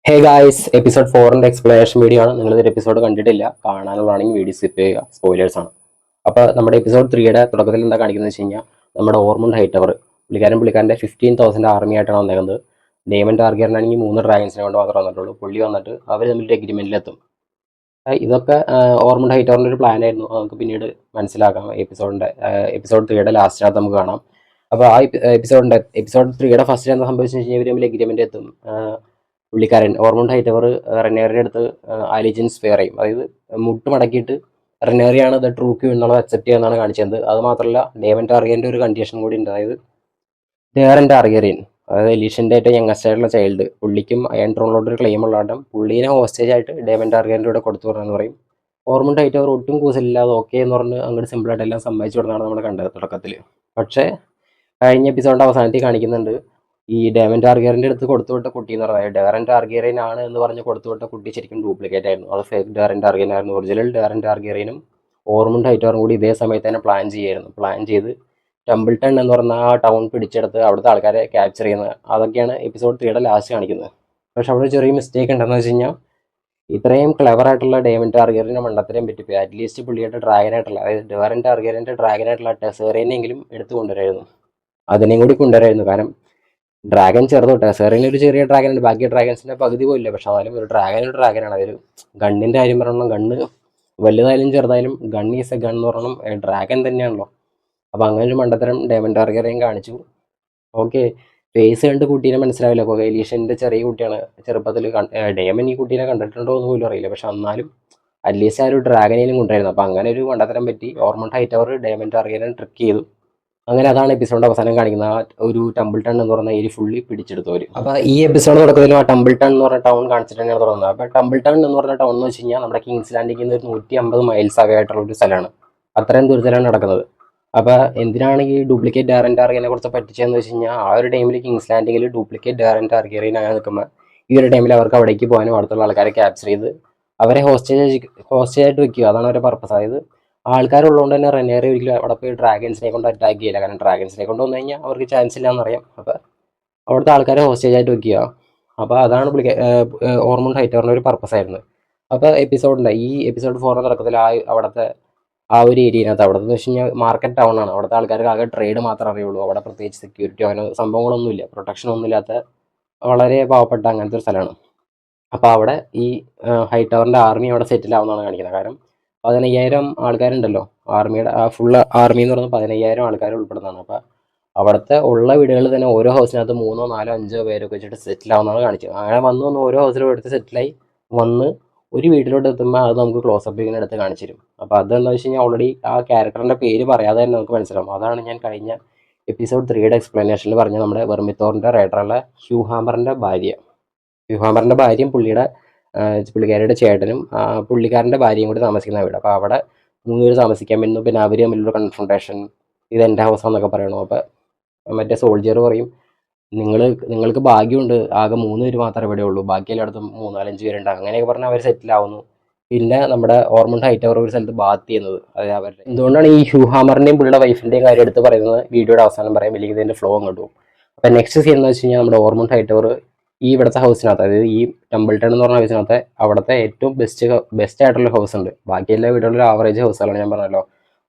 ഹേ guys, episode 4ന്റെ explanation video ആണ്. നിങ്ങൾ ഒരു എപ്പിസോഡ് കണ്ടിട്ടില്ല, കാണാനുള്ളതാണെങ്കിൽ വീഡിയോ സ്കിപ്പ് ചെയ്യുക, സ്പോയിലേഴ്സ് ആണ്. അപ്പോൾ നമ്മുടെ എപ്പിസോഡ് 3യുടെ തുടക്കത്തിൽ എന്താ കാണിക്കുന്നത് വെച്ച് കഴിഞ്ഞാൽ നമ്മുടെ ഓർമണ്ട് ഹൈറ്റവർ പുള്ളിക്കാരൻ്റെ 15,000 ആർമി ആയിട്ടാണ് വന്നേക്കുന്നത്. ഡേമൻ ടാർഗറിനാണെങ്കിൽ 3 ഡ്രാഗൻസിനെ കൊണ്ട് മാത്രമേ വന്നിട്ടുള്ളൂ. പുള്ളി വന്നിട്ട് അവർ തമ്മിൽ എഗ്രിമെൻറ്റിലെത്തും. ഇതൊക്കെ ഓർമണ്ട് ഹൈറ്റവറിൻ്റെ ഒരു പ്ലാൻ ആയിരുന്നു. നമുക്ക് പിന്നീട് മനസ്സിലാക്കാം. എപ്പിസോഡ് 3യുടെ ലാസ്റ്റിനകത്ത് നമുക്ക് കാണാം. അപ്പോൾ ആ എപ്പിസോഡ് 3യുടെ ഫസ്റ്റ് എന്താ സംഭവിച്ചു കഴിഞ്ഞാൽ ഇവർ തമ്മിൽ എഗ്രിമെൻ്റ് എത്തും. പുള്ളിക്കാരൻ ഓർമണ്ട് ഹൈറ്റവർ റെനേറിയുടെ അടുത്ത് അലിജൻസ് ഫെയർ ചെയ്യും. അതായത് മുട്ട് മടക്കിയിട്ട് റെനേറിയാണ് ദ ട്രൂ ക്യൂ എന്നുള്ളത് അക്സെപ്റ്റ് ചെയ്യാന്നാണ് കാണിച്ചത്. അത് മാത്രമല്ല ഡേമൻ ടാർഗറിൻ്റെ ഒരു കണ്ടീഷൻ കൂടി ഉണ്ട്. അതായത് ഡേറൻ ടാർഗറിയൻ, അതായത് എലീഷൻ്റെ ഏറ്റവും യങ്ങസ്റ്റ് ആയിട്ടുള്ള ചൈൽഡ്, പുള്ളിക്കും അയൺ ട്രോണിലോട്ട് ഒരു ക്ലെയിം ഉള്ളതുകൊണ്ട് പുള്ളീനെ ഹോസ്റ്റേജ് ആയിട്ട് ഡേമൻ ടാർഗറിൻ്റെ കൂടെ കൊടുത്തു പറഞ്ഞെന്ന് പറയും. ഓർമണ്ട് ഹൈറ്റവർ ഒട്ടും കൂസലില്ലാതെ ഓക്കെ എന്ന് പറഞ്ഞ് അങ്ങോട്ട് സിമ്പിളായിട്ട് എല്ലാം സമ്മതിച്ചു കൊടുത്താണ് നമ്മൾ കണ്ടത് തുടക്കത്തിൽ. പക്ഷേ കഴിഞ്ഞ എപ്പിസോഡിൻ്റെ അവസാനത്തിൽ കാണിക്കുന്നുണ്ട് ഈ ഡേമൻ ടാർഗറിൻ്റെ അടുത്ത് കൊടുത്തുവിട്ട കുട്ടി എന്ന് പറഞ്ഞാൽ ഡേറൻ ടാർഗറിയൻ ആണ് എന്ന് പറഞ്ഞ് കൊടുത്തുവിട്ട കുട്ടി ശരിക്കും ഡ്യൂപ്ലിക്കേറ്റ് ആയിരുന്നു. അത് ഫേക്ക് ഡേറൻ ടാർഗറിയൻ ആയിരുന്നു. ഒറിജിനൽ ഡേറൻ ടാർഗറിയനും ഓർമണ്ട് ഹൈറ്റവറും കൂടി ഇതേ സമയത്ത് തന്നെ പ്ലാൻ ചെയ്ത് ടംബിൾട്ടൺ എന്ന് പറഞ്ഞ ആ ടൗൺ പിടിച്ചെടുത്ത് അവിടുത്തെ ആൾക്കാരെ ക്യാപ്ചർ ചെയ്യുന്നത്. അതൊക്കെയാണ് എപ്പിസോഡ് 3യുടെ ലാസ്റ്റ് കാണിക്കുന്നത്. പക്ഷെ അവിടെ ചെറിയ മിസ്റ്റേക്ക് ഉണ്ടെന്ന് വെച്ച് കഴിഞ്ഞാൽ ഇത്രയും ക്ലെവർ ആയിട്ടുള്ള ഡേമൻ ടാർഗറിയൻ്റെ മണ്ടത്തരം പറ്റിപ്പോയി. അറ്റ്ലീസ്റ്റ് പുള്ളിയുടെ ഡ്രാഗനായിട്ടുള്ള, അതായത് ഡേറൻ ടാർഗറിയൻ്റെ ഡ്രാഗനായിട്ടുള്ള ടെസേറിയനെങ്കിലും എടുത്തു കൊണ്ടുവരായിരുന്നു. അതിനെയും കൂടി കൊണ്ടുവരായിരുന്നു. കാരണം ഡ്രാഗൻ ചെറുതോ ടെസേറിയൻ ഒരു ചെറിയ ഡ്രാഗൻ ഉണ്ട്, ബാക്കി ഡ്രാഗൻസിൻ്റെ പകുതി പോലില്ല. പക്ഷെ എന്നാലും ഒരു ഡ്രാഗനാണ്. അതൊരു ഗണ്ണിൻ്റെ കാര്യം പറയണം, ഗണ്ണ് വലുതായാലും ചെറുതായാലും ഗൺ ഈസ് എ ഗൺ എന്ന് പറയണം, ഡ്രാഗൻ തന്നെയാണല്ലോ. അപ്പോൾ അങ്ങനെ ഒരു മണ്ടത്തരം ഡേമൻ ടാർഗറിയൻ കാണിച്ചു. ഓക്കെ, ഫേസ് കണ്ട് കുട്ടീനെ മനസ്സിലാവില്ല. അപ്പോൾ എലീഷൻ്റെ ചെറിയ കുട്ടിയാണ്. ചെറുപ്പത്തിൽ ഡേമൻ ഈ കുട്ടീനെ കണ്ടിട്ടുണ്ടോ എന്ന് പോലും അറിയില്ല. പക്ഷെ എന്നാലും അറ്റ്ലീസ്റ്റ് ആ ഒരു ഡ്രാഗനെയും കൊണ്ടായിരുന്നു. അപ്പോൾ അങ്ങനെ ഒരു മണ്ടത്തരം പറ്റി ഓർമണ്ട് ഹൈറ്റവർ ഡേമൻ ടാർഗറിയനെ ട്രിക്ക് ചെയ്തു. അങ്ങനെ അതാണ് എപ്പിസോഡിന്റെ അവസാനം കാണിക്കുന്നത്. ആ ഒരു ടംബിൾട്ടൺ എന്ന് പറഞ്ഞ ഏരിയ ഫുള്ളി പിടിച്ചെടുത്തവർ. അപ്പോൾ ഈ എപ്പിസോഡ് തുടക്കത്തിലും ആ ടംബിൾട്ടൺ എന്ന് പറഞ്ഞ ടൗൺ കാണിച്ചിട്ട് തന്നെയാണ് തുടങ്ങുന്നത്. അപ്പോൾ ടംബിൾട്ടൺ എന്ന് പറഞ്ഞ ടൗൺ എന്ന് വെച്ച് കഴിഞ്ഞാൽ നമ്മുടെ കിങ്സ് ലാൻഡിൽ നിന്ന് ഒരു 150 മൈൽസ് അവേ ആയിട്ടുള്ള ഒരു സ്ഥലമാണ്. അത്രയും ദൂരത്തിലാണ് നടക്കുന്നത്. അപ്പോൾ എന്തിനാണ് ഈ ഡ്യൂപ്ലിക്കേറ്റ് ഡാരൻ ടാർഗറിയനെ കുറിച്ച് പറ്റിച്ചതെന്ന് വെച്ച് കഴിഞ്ഞാൽ ആ ഒരു ടൈമിൽ കിങ്സ് ലാൻഡിങ്ങിൽ ഡ്യൂപ്ലിക്കേറ്റ് ഡാരൻ ടാർഗറിയൻ അങ്ങനെ നിൽക്കുമ്പോൾ ഈ ഒരു ടൈമിൽ അവർക്ക് അവിടേക്ക് പോകാനും അടുത്തുള്ള ആൾക്കാരെ ക്യാപ്ചർ ചെയ്ത് അവരെ ഹോസ്റ്റേജ് ആയിട്ട് വെക്കുക. അതാണ് അവരുടെ പർപ്പസ്. അതായത് ആൾക്കാരുള്ളതുകൊണ്ട് തന്നെ റെനേറി ഒരിക്കലും അവിടെ പോയി ഡ്രാഗൻസിനെ കൊണ്ട് അറ്റാക്ക് ചെയ്യില്ല. കാരണം ഡ്രാഗൻസിനെ കൊണ്ട് വന്നു കഴിഞ്ഞാൽ അവർക്ക് ചാൻസ് ഇല്ല എന്നറിയാം. അപ്പോൾ അവിടുത്തെ ആൾക്കാരെ ഹോസ്റ്റേജ് ആയിട്ട് വെക്കുക. അപ്പോൾ അതാണ് ഓർമണ്ട് ഹൈറ്റവറിൻ്റെ ഒരു പർപ്പസ് ആയിരുന്നു. അപ്പോൾ ഈ എപ്പിസോഡ് 4 തുടക്കത്തിൽ അവിടുത്തെ ആ ഒരു ഏരിയനകത്ത്, അവിടെ എന്ന് വെച്ച് കഴിഞ്ഞാൽ മാർക്കറ്റ് ടൗൺ ആണ്. അവിടുത്തെ ആൾക്കാർക്ക് ആകെ ട്രേഡ് മാത്രമേ അറിയുള്ളൂ. അവിടെ പ്രത്യേകിച്ച് സെക്യൂരിറ്റി അങ്ങനെ സംഭവങ്ങളൊന്നുമില്ല, പ്രൊട്ടക്ഷനൊന്നും ഇല്ലാത്ത വളരെ പാവപ്പെട്ട അങ്ങനത്തെ ഒരു സ്ഥലമാണ്. അപ്പോൾ അവിടെ ഈ ഹൈറ്റവറിൻ്റെ ആർമി അവിടെ സെറ്റിൽ ആവുന്നതാണ് കാണിക്കുന്നത്. കാരണം 15,000 ആൾക്കാരുണ്ടല്ലോ ആർമിയുടെ, ആ ഫുൾ ആർമി എന്ന് പറയുന്നത് 15,000 ആൾക്കാർ ഉൾപ്പെടുന്നതാണ്. അപ്പോൾ അവിടുത്തെ ഉള്ള വീടുകളിൽ തന്നെ ഓരോ ഹൗസിനകത്ത് 3, 4, 5 പേരൊക്കെ വെച്ചിട്ട് സെറ്റിൽ ആവുന്നതാണ് കാണിച്ചത്. അങ്ങനെ വന്ന് ഓരോ ഹൗസിലും എടുത്ത് സെറ്റിലായി വന്ന് ഒരു വീട്ടിലോട്ട് എത്തുമ്പോൾ അത് നമുക്ക് ക്ലോസപ്പ് ഇങ്ങനെ എടുത്ത് കാണിച്ചു തരും. അപ്പോൾ അതെന്താ വെച്ച് കഴിഞ്ഞാൽ ഓൾറെഡി ആ ക്യാരക്ടറിൻ്റെ പേര് പറയാതെ തന്നെ നമുക്ക് മനസ്സിലാവും. അതാണ് ഞാൻ കഴിഞ്ഞ എപ്പിസോഡ് 3യുടെ എക്സ്പ്ലനേഷനിൽ പറഞ്ഞ നമ്മുടെ വെർമിത്തോറിൻ്റെ റൈറ്ററുള്ള ഹ്യൂ ഹാമറിൻ്റെ ഭാര്യയും പുള്ളിക്കാരിയുടെ ചേട്ടനും പുള്ളിക്കാരൻ്റെ ഭാര്യയും കൂടി താമസിക്കുന്ന വീട്. അപ്പോൾ അവിടെ 3 പേര് താമസിക്കാൻ പറ്റുന്നു. പിന്നെ അവർ തമ്മിലൊരു കൺഫ്രണ്ടേഷൻ, ഇത് എൻ്റെ ഹൗസാന്നൊക്കെ പറയണു. അപ്പോൾ മറ്റേ സോൾജിയർ പറയും, നിങ്ങൾക്ക് ഭാഗ്യമുണ്ട്, ആകെ 3 പേര് മാത്രമേ ഇവിടെ ഉള്ളൂ, ബാക്കി എല്ലായിടത്തും 3, 4, 5 പേരുണ്ട്. അങ്ങനെയൊക്കെ പറഞ്ഞാൽ അവർ സെറ്റിലാവുന്നു. പിന്നെ നമ്മുടെ ഓർമണ്ട് ഹൈറ്റവർ ഒരു സ്ഥലത്ത് ബാത്ത് ചെയ്യുന്നത്, അതായത് അവരുടെ എന്തുകൊണ്ടാണ് ഈ ഹ്യൂ ഹാമറിൻ്റെയും പുള്ളിയുടെ വൈഫിൻ്റെയും കാര്യം എടുത്ത് പറയുന്നത് വീഡിയോയുടെ അവസാനം പറയാം, അല്ലെങ്കിൽ ഇതിൻ്റെ ഫ്ലോ അങ്ങോട്ട് പോകും. അപ്പോൾ നെക്സ്റ്റ് സീൻ എന്ന് വെച്ച് കഴിഞ്ഞാൽ നമ്മുടെ ഓർമണ്ട് ഹൈറ്റവർ ഈ ഇവിടുത്തെ ഹൗസിനകത്ത്, അതായത് ഈ ടംബിൾട്ടൺ എന്ന് പറഞ്ഞ ഹൗസിനകത്ത് അവിടുത്തെ ഏറ്റവും ബെസ്റ്റ് ആയിട്ടുള്ള ഹൗസ് ഉണ്ട്. ബാക്കി എല്ലാ വീടുകളിലും ആവറേജ് ഹൗസുകളാണ്. ഞാൻ പറഞ്ഞല്ലോ,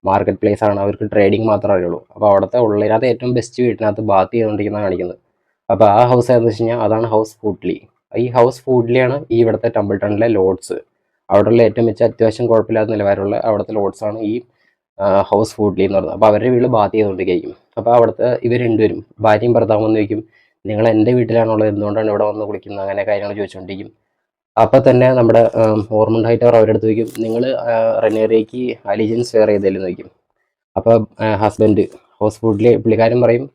മാർക്കറ്റ് പ്ലേസ് ആണ്, അവർക്ക് ട്രേഡിങ് മാത്രമേ അറിയുള്ളൂ. അപ്പോൾ അവിടുത്തെ ഉള്ളതിനകത്ത് ഏറ്റവും ബെസ്റ്റ് വീട്ടിനകത്ത് ബാത്ത് ചെയ്തുകൊണ്ടിരിക്കുന്നതാണ് കാണിക്കുന്നത്. അപ്പോൾ ആ ഹൗസ് ഏതെന്ന് വെച്ച് കഴിഞ്ഞാൽ അതാണ് ഹൗസ് ഫുഡ്ലി. ഈ ഹൗസ് ഫുഡ്ലിയാണ് ഈ ഇവിടുത്തെ ടംബിൾട്ടണിലെ ലോഡ്സ്. അവിടെയുള്ള ഏറ്റവും മിച്ച അത്യാവശ്യം കുഴപ്പമില്ലാത്ത നിലവാരമുള്ള അവിടുത്തെ ലോഡ്സാണ് ഈ ഹൗസ് ഫുഡ്ലി എന്ന് പറയുന്നത്. അപ്പോൾ അവരുടെ വീട്ടിൽ ബാത്ത് ചെയ്തുകൊണ്ടിരിക്കും. അപ്പോൾ അവിടുത്തെ ഇവർ രണ്ടുപേരും ഭാര്യയും ഭർത്താവും വന്ന് ചോദിക്കും, നിങ്ങൾ എൻ്റെ വീട്ടിലാണുള്ളത്, എന്തുകൊണ്ടാണ് ഇവിടെ വന്ന് കുളിക്കുന്നത്, അങ്ങനെ കാര്യങ്ങൾ ചോദിച്ചുകൊണ്ടിരിക്കും. അപ്പോൾ തന്നെ നമ്മുടെ ഓർമണ്ട് ഹൈറ്റവർ അവരുടെ അടുത്ത് ചോദിക്കും, നിങ്ങൾ റെനേറിയയ്ക്ക് അലിജൻസ് ഫെയർ ചെയ്തല്ലെന്ന് ചോദിക്കും. അപ്പോൾ ഹസ്ബൻഡ് ഹൗസ് ഫുഡിൽ പുള്ളിക്കാരൻ പറയും,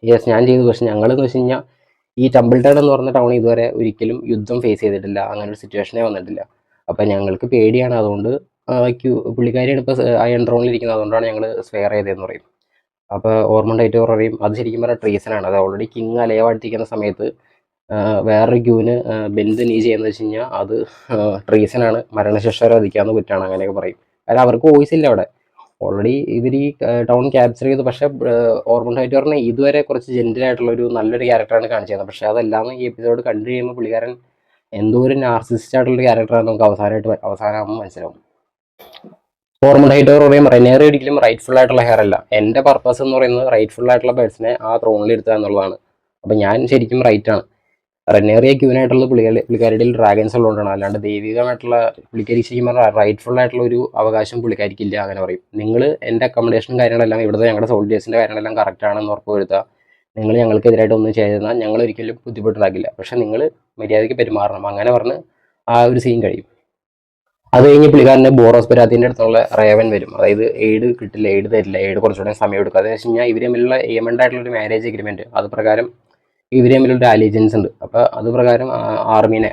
യെസ് ഞാൻ ചെയ്തു. പക്ഷെ ഞങ്ങളെന്ന് വെച്ച് കഴിഞ്ഞാൽ ഈ ടംബിൾട്ടൺ എന്ന് പറഞ്ഞ ടൗൺ ഇതുവരെ ഒരിക്കലും യുദ്ധം ഫേസ് ചെയ്തിട്ടില്ല, അങ്ങനെ ഒരു സിറ്റുവേഷനേ വന്നിട്ടില്ല. അപ്പം ഞങ്ങൾക്ക് പേടിയാണ്, അതുകൊണ്ട് പുള്ളിക്കാരിയാണ് ഇപ്പോൾ അയൺ ട്രോണിലിരിക്കുന്നത്, അതുകൊണ്ടാണ് ഞങ്ങൾ സ്ഫെയർ ചെയ്തതെന്ന് പറയും. അപ്പോൾ ഓർമണ്ട് ഹൈറ്റവർ പറയും, അത് ശരിക്കും പറഞ്ഞാൽ ട്രീസനാണ്. അത് ഓൾറെഡി കിങ് അലയവാഴ്ത്തിക്കുന്ന സമയത്ത് വേറൊരു ക്യൂവിന് ബെൻഡ് നീ ചെയ്യുന്നത് വെച്ച് കഴിഞ്ഞാൽ അത് ട്രീസനാണ്, മരണശിക്ഷ വരെ വധിക്കാവുന്ന കുറ്റാണ്, അങ്ങനെയൊക്കെ പറയും. കാരണം അവർക്ക് വോയിസ് ഇല്ല അവിടെ. ഓൾറെഡി ഇവർ ഈ ടൗൺ ക്യാപ്ചർ ചെയ്തു. പക്ഷേ ഓർമണ്ട് ഹൈറ്റവറിനെ ഇതുവരെ കുറച്ച് ജെന്റിലായിട്ടുള്ള ഒരു നല്ലൊരു ക്യാരക്ടറാണ് കാണിച്ചത്. പക്ഷേ അതെല്ലാം ഈ എപ്പിസോഡ് കണ്ടു കഴിയുമ്പോൾ പുള്ളിക്കാരൻ എന്തോ ഒരു നാർസിസ്റ്റ് ആയിട്ടുള്ള ക്യാരക്ടറാണ് നമുക്ക് അവസാനമാകുമ്പോൾ മനസ്സിലാവും. ഓർമ്മ ഹൈറ്റവർ പറയും റെനേറി ഒരിക്കലും റൈറ്റ്ഫുൾ ആയിട്ടുള്ള ഹെയർ അല്ല. എൻ്റെ പർപ്പസ് എന്ന് പറയുന്നത് റൈറ്റ്ഫുൾ ആയിട്ടുള്ള പേഴ്സണെ ആ ത്രോണിൽ ഇരുത്തുക എന്നുള്ളതാണ്. അപ്പം ഞാൻ ശരിക്കും റൈറ്റ് ആണ്. റെനേറിയ ക്യൂനായിട്ടുള്ള പുള്ളിക്കാരുടെ ഡ്രാഗൻസ് ഉള്ളതുകൊണ്ടാണ്, അല്ലാണ്ട് ദൈവികമായിട്ടുള്ള പുള്ളിക്കാരി ശരിക്കും പറഞ്ഞാൽ റൈറ്റ്ഫുൾ ആയിട്ടുള്ള ഒരു അവകാശം പുള്ളിക്കാരിക്കില്ല. അങ്ങനെ പറയും. നിങ്ങൾ എൻ്റെ അക്കോമഡേഷനും കാര്യങ്ങളെല്ലാം ഇവിടുത്തെ ഞങ്ങളുടെ സോൾജേഴ്സിൻ്റെ കാര്യങ്ങളെല്ലാം കറക്റ്റ് ആണെന്ന് ഉറപ്പ് വരുത്തുക. നിങ്ങൾ ഞങ്ങൾക്കെതിരായിട്ട് ഒന്നും ചെയ്തെന്നാൽ ഞങ്ങൾ ഒരിക്കലും ബുദ്ധിമുട്ടുണ്ടാക്കില്ല, പക്ഷെ നിങ്ങൾ മര്യാദയ്ക്ക് പെരുമാറണം. അങ്ങനെ പറഞ്ഞ് ആ ഒരു സീൻ കഴിയും. അത് കഴിഞ്ഞ് പുള്ളിക്കാരൻ്റെ ബോറോസ് പരാതിൻ്റെ അടുത്തുള്ള റേവൻ വരും. അതായത് എയ്ഡ് കിട്ടില്ല, എയ്ഡ് തരില്ല, എയ്ഡ് കുറച്ചുകൂടെ സമയം എടുക്കും. അതെന്ന് വെച്ച് കഴിഞ്ഞാൽ ഇവർ തമ്മിലുള്ള എയമെൻ്റ് ആയിട്ടുള്ള ഒരു മാരേജ് എഗ്രിമെൻറ്റ്, അത് പ്രകാരം ഇവർ തമ്മിലൊരു അലിജൻസ് ഉണ്ട്. അപ്പോൾ അത് പ്രകാരം ആർമീനെ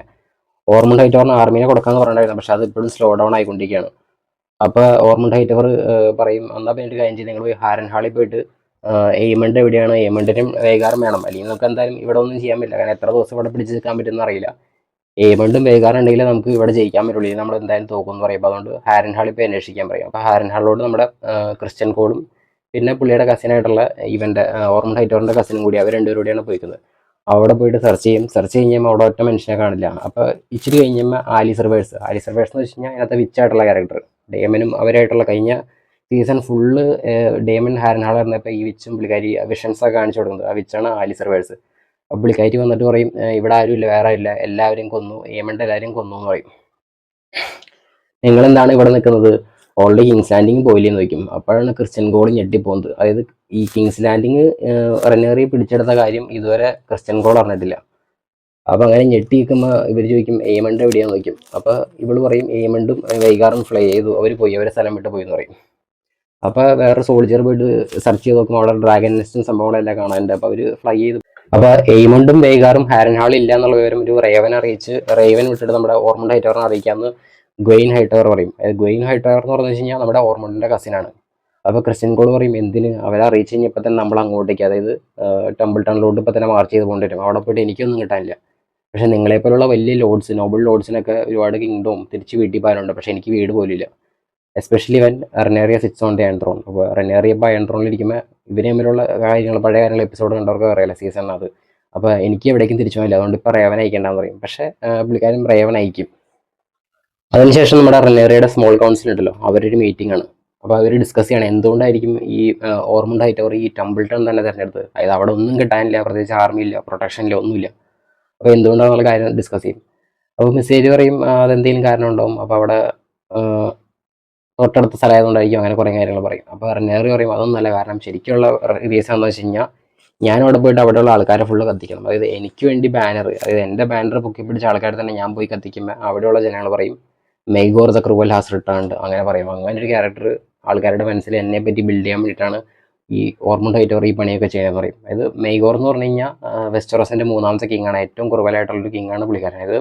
ഓർമണ്ട് ഹൈറ്റവറിന് ആർമീനെ കൊടുക്കാമെന്ന് പറഞ്ഞിട്ടുണ്ടായിരുന്നു. പക്ഷെ അത് ഇപ്പോഴും സ്ലോ ഡൗൺ ആയിക്കൊണ്ടിരിക്കുകയാണ്. അപ്പോൾ ഓർമണ്ട് ഹൈറ്റവർ പറയും, എന്നാൽ പിന്നെ ഒരു കാര്യം ചെയ്ത് നിങ്ങൾ പോയി ഹാരൻ ഹാളിൽ പോയിട്ട് എയ്മണ്ട് എവിടെയാണ്, എയ്മണ്ടിനും വേഗാറും വേണം, അല്ലെങ്കിൽ നമുക്ക് എന്തായാലും ഇവിടെ ഒന്നും ചെയ്യാൻ പറ്റില്ല. കാരണം എത്ര ദിവസം ഇവിടെ പിടിച്ച് നിൽക്കാൻ പറ്റുമെന്ന് അറിയില്ല. എയ്മണ്ടും വേഗാറും ഉണ്ടെങ്കിൽ നമുക്ക് ഇവിടെ ജയിക്കാൻ പറ്റുള്ളൂ, നമ്മൾ എന്തായാലും തോക്കുമെന്ന് പറയും. അപ്പോൾ അതുകൊണ്ട് ഹാരൻ ഹാളിൽ പോയി അന്വേഷിക്കാൻ പറയും. അപ്പോൾ ഹാരൻ ഹാളിലോട് നമ്മുടെ ക്രിസ്ത്യൻ കോളും പിന്നെ പുള്ളിയുടെ കസിനായിട്ടുള്ള ഇവൻ്റെ ഓർമണ്ട് ഹൈറ്റവറിൻ്റെ കസിനും കൂടി, അവർ രണ്ടുപേരും കൂടിയാണ് പോയിക്കുന്നത്. അവിടെ പോയിട്ട് സെർച്ച് ചെയ്യും. സെർച്ച് കഴിഞ്ഞാൽ അവിടെ ഒറ്റ മനുഷ്യനെ കാണില്ല. അപ്പോൾ ഇച്ചിരി കഴിഞ്ഞപ്പോൾ ആലിസ് റിവേഴ്സ് എന്ന് വെച്ച് കഴിഞ്ഞാൽ അതിനകത്ത് വിച്ചായിട്ടുള്ള ക്യാരക്ടർ, ഡേമനും അവരായിട്ടുള്ള കഴിഞ്ഞ സീസൺ ഫുള്ള് ഡേമൻ ഹാരൻ ഹാൾ പറഞ്ഞപ്പോൾ ഈ വിച്ചും പുള്ളിക്കാരി വിഷൻസൊക്കെ കാണിച്ചു കൊടുക്കുന്നത്. ആ വിച്ചാണ് ആലിസ് റിവേഴ്സ്. അപ്പോൾ പുള്ളിക്കാരി വന്നിട്ട് പറയും, ഇവിടെ ആരും ഇല്ല, വേറെ ഇല്ല, എല്ലാവരെയും കൊന്നു, ഏമൻ്റെ എല്ലാവരെയും കൊന്നു എന്ന് പറയും. നിങ്ങളെന്താണ് ഇവിടെ നിൽക്കുന്നത്, ഓൾറെഡി കിങ്സ് ലാൻഡിങ് പോയില്ലെന്ന് ചോദിക്കും. അപ്പോഴാണ് ക്രിസ്ത്യൻ ഗോൾ ഞെട്ടിപ്പോകുന്നത്. അതായത് ഈ കിങ്സ് ലാൻഡിങ് റെനേറി പിടിച്ചെടുത്ത കാര്യം ഇതുവരെ ക്രിസ്ത്യൻ ഗോൾ അറിഞ്ഞിട്ടില്ല. അപ്പോൾ അങ്ങനെ ഞെട്ടി നിൽക്കുമ്പോൾ ഇവർ ചോദിക്കും എയ്മണ്ട് എവിടെയാന്ന് ചോദിക്കും. അപ്പോൾ ഇവള് പറയും എയ്മണ്ടും വൈകാറും ഫ്ലൈ ചെയ്തു, അവർ പോയി, അവരെ സ്ഥലം വിട്ട് പോയി എന്ന് പറയും. അപ്പോൾ വേറെ സോൾജിയർ പോയിട്ട് സെർച്ച് ചെയ്ത് നോക്കുമ്പോൾ അവിടെ ഡ്രാഗൻ നെസ്റ്റും സംഭവങ്ങളെല്ലാം കാണാനുണ്ട്. അപ്പോൾ അവർ ഫ്ലൈ ചെയ്തു. അപ്പോൾ എയ്മണ്ടും വൈകാറും ഹാരൻ ഹാൾ ഇല്ല എന്നുള്ള വിവരം ഒരു റേവൻ അറിയിച്ച്, റേവൻ വിട്ടിട്ട് നമ്മുടെ ഓർമണ്ട് ഹൈറ്റവറിനെ അറിയിക്കാമെന്ന് ഗ്വെയിൻ ഹൈറ്റവർ പറയും. ഗ്വെയിൻ ഹൈറ്റവർ എന്ന് പറഞ്ഞു കഴിഞ്ഞാൽ നമ്മുടെ ഓർമണ്ടിൻ്റെ കസിനാണ്. അപ്പോൾ ക്രിസ്ത്യൻ കോൾ പറയും, എന്തിന് അവരെ അറിയിച്ച് കഴിഞ്ഞപ്പോൾ തന്നെ നമ്മൾ അങ്ങോട്ടേക്ക്, അതായത് ടെമ്പിൾ ടൗണിലോട്ട് ഇപ്പോൾ തന്നെ മാർച്ച് ചെയ്ത് കൊണ്ടുവരും, അവിടെ പോയിട്ട് എനിക്കൊന്നും കിട്ടാനില്ല. പക്ഷേ നിങ്ങളെപ്പോലുള്ള വലിയ ലോഡ്സ്, നോബിൾ ലോഡ്സിനൊക്കെ ഒരുപാട് കിങ്ഡവും തിരിച്ച് വീട്ടിൽ പോകാനുണ്ട്, പക്ഷേ എനിക്ക് വീട് പോലില്ല. Especially when Rhaenyra sits on the iron throne. അപ്പോൾ റെനേറിയ ഇപ്പോൾ അയൺ ത്രോണിലിരിക്കുമ്പോൾ ഇവർ തമ്മിലുള്ള കാര്യങ്ങൾ, പഴയ കാര്യങ്ങൾ എപ്പിസോഡ് കണ്ടവർക്ക് അറിയില്ല, സീസൺ അത്. അപ്പോൾ എനിക്ക് എവിടേക്കും തിരിച്ചു പോകില്ല, അതുകൊണ്ട് ഇപ്പോൾ റേവൻ അയക്കേണ്ടെന്ന് പറയും. പക്ഷേ പുള്ളിക്കാരും റേവൻ അയക്കും. അതിനുശേഷം നമ്മുടെ റെനേറിയയുടെ സ്മോൾ കൗൺസിൽ ഉണ്ടല്ലോ, അവരൊരു മീറ്റിംഗ് ആണ്. അപ്പോൾ അവർ ഡിസ്കസ് ചെയ്യണം എന്തുകൊണ്ടായിരിക്കും ഈ ഓർമണ്ട് ഹൈറ്റവർ ഈ ടെമ്പിൾട്ടൺ തന്നെ തിരഞ്ഞെടുത്തത്. അതായത് അവിടെ ഒന്നും കിട്ടാനില്ല, പ്രത്യേകിച്ച് ആർമി ഇല്ല, പ്രൊട്ടക്ഷനില്ല, ഒന്നുമില്ല. അപ്പോൾ എന്തുകൊണ്ടാണെന്നുള്ള കാര്യം ഡിസ്കസ് ചെയ്യും. അപ്പോൾ മിസ്സേജ് പറയും അതെന്തെങ്കിലും കാരണം ഉണ്ടാവും, അപ്പോൾ അവിടെ തൊട്ടടുത്ത സ്ഥലമായതുകൊണ്ടായിരിക്കും, അങ്ങനെ കുറേ കാര്യങ്ങൾ പറയും. അപ്പോൾ റെനേറി പറയും അതൊന്നല്ല കാരണം, ശരിക്കുള്ള റീസൺ എന്താണെന്ന് വെച്ച് കഴിഞ്ഞാൽ ഞാൻ അവിടെ പോയിട്ട് അവിടെയുള്ള ആൾക്കാരെ ഫുള്ള് കത്തിക്കണം. അതായത് എനിക്ക് വേണ്ടി ബാനർ, അതായത് എൻ്റെ ബാനർ പൊക്കി പിടിച്ച ആൾക്കാരെ തന്നെ ഞാൻ പോയി കത്തിക്കുമ്പോൾ അവിടെയുള്ള ജനങ്ങൾ പറയും മെയ്ഗോർ ദ ക്രൂവൽ ഹാസ് റിട്ടേൺഡ്, അങ്ങനെ പറയും. അങ്ങനെ ഒരു ക്യാരക്ടർ ആൾക്കാരുടെ മനസ്സിൽ എന്നെ പറ്റി ബിൽഡ് ചെയ്യാൻ വേണ്ടിയിട്ടാണ് ഈ ഓർമണ്ട് ഹൈറ്റവർ ഈ പണിയൊക്കെ ചെയ്യാന്ന് പറയും. അതായത് മെയ്ഗോർ എന്ന് പറഞ്ഞു കഴിഞ്ഞാൽ വെസ്റ്ററോസിൻ്റെ മൂന്നാമത്തെ കിങ്ങാണ്, ഏറ്റവും ക്രൂവലായിട്ടുള്ളൊരു കിങ്ങാണ് പുള്ളിക്കാരൻ. അതായത്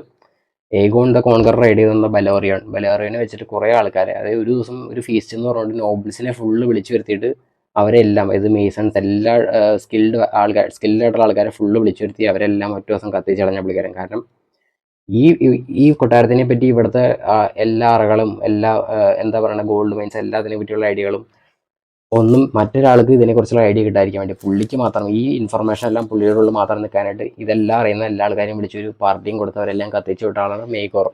ഏഗോൺ ദ കോൺകർ റൈഡ് ചെയ്തെന്ന ബലോറിയനെ വെച്ചിട്ട് കുറേ ആൾക്കാരെ, അതായത് ഒരു ദിവസം ഒരു ഫീസ്റ്റ് എന്ന് പറഞ്ഞുകൊണ്ട് നോബിൾസിനെ ഫുള്ള് വിളിച്ചു വരുത്തിയിട്ട് അവരെല്ലാം, ഇത് മേസൺസ് എല്ലാ സ്കിൽഡ് ആയിട്ടുള്ള ആൾക്കാരെ ഫുള്ള് വിളിച്ചു വരുത്തി അവരെല്ലാം ഒറ്റ ദിവസം കത്തിച്ച് കളഞ്ഞ പുള്ളിക്കാരൻ. കാരണം ഈ ഈ കൊട്ടാരത്തിനെ പറ്റി ഇവിടുത്തെ എല്ലാ അറകളും, എല്ലാ എന്താ പറയുക ഗോൾഡ് മൈൻസ്, എല്ലാത്തിനെ പറ്റിയുള്ള ഐഡിയകളും ഒന്നും മറ്റൊരാൾക്ക് ഇതിനെക്കുറിച്ചുള്ള ഐഡിയ കിട്ടാതിരിക്കാൻ വേണ്ടി പുള്ളിക്ക് മാത്രം ഈ ഇൻഫർമേഷൻ എല്ലാം പുള്ളിയുടെ ഉള്ളിൽ മാത്രം നിൽക്കാനായിട്ട് ഇതെല്ലാം അറിയുന്ന എല്ലാ ആൾക്കാരെയും വിളിച്ചൊരു പാർട്ടിയും കൊടുത്തവരെല്ലാം കത്തിച്ചു വിട്ട ആളാണ് മെയ്ഗോർ.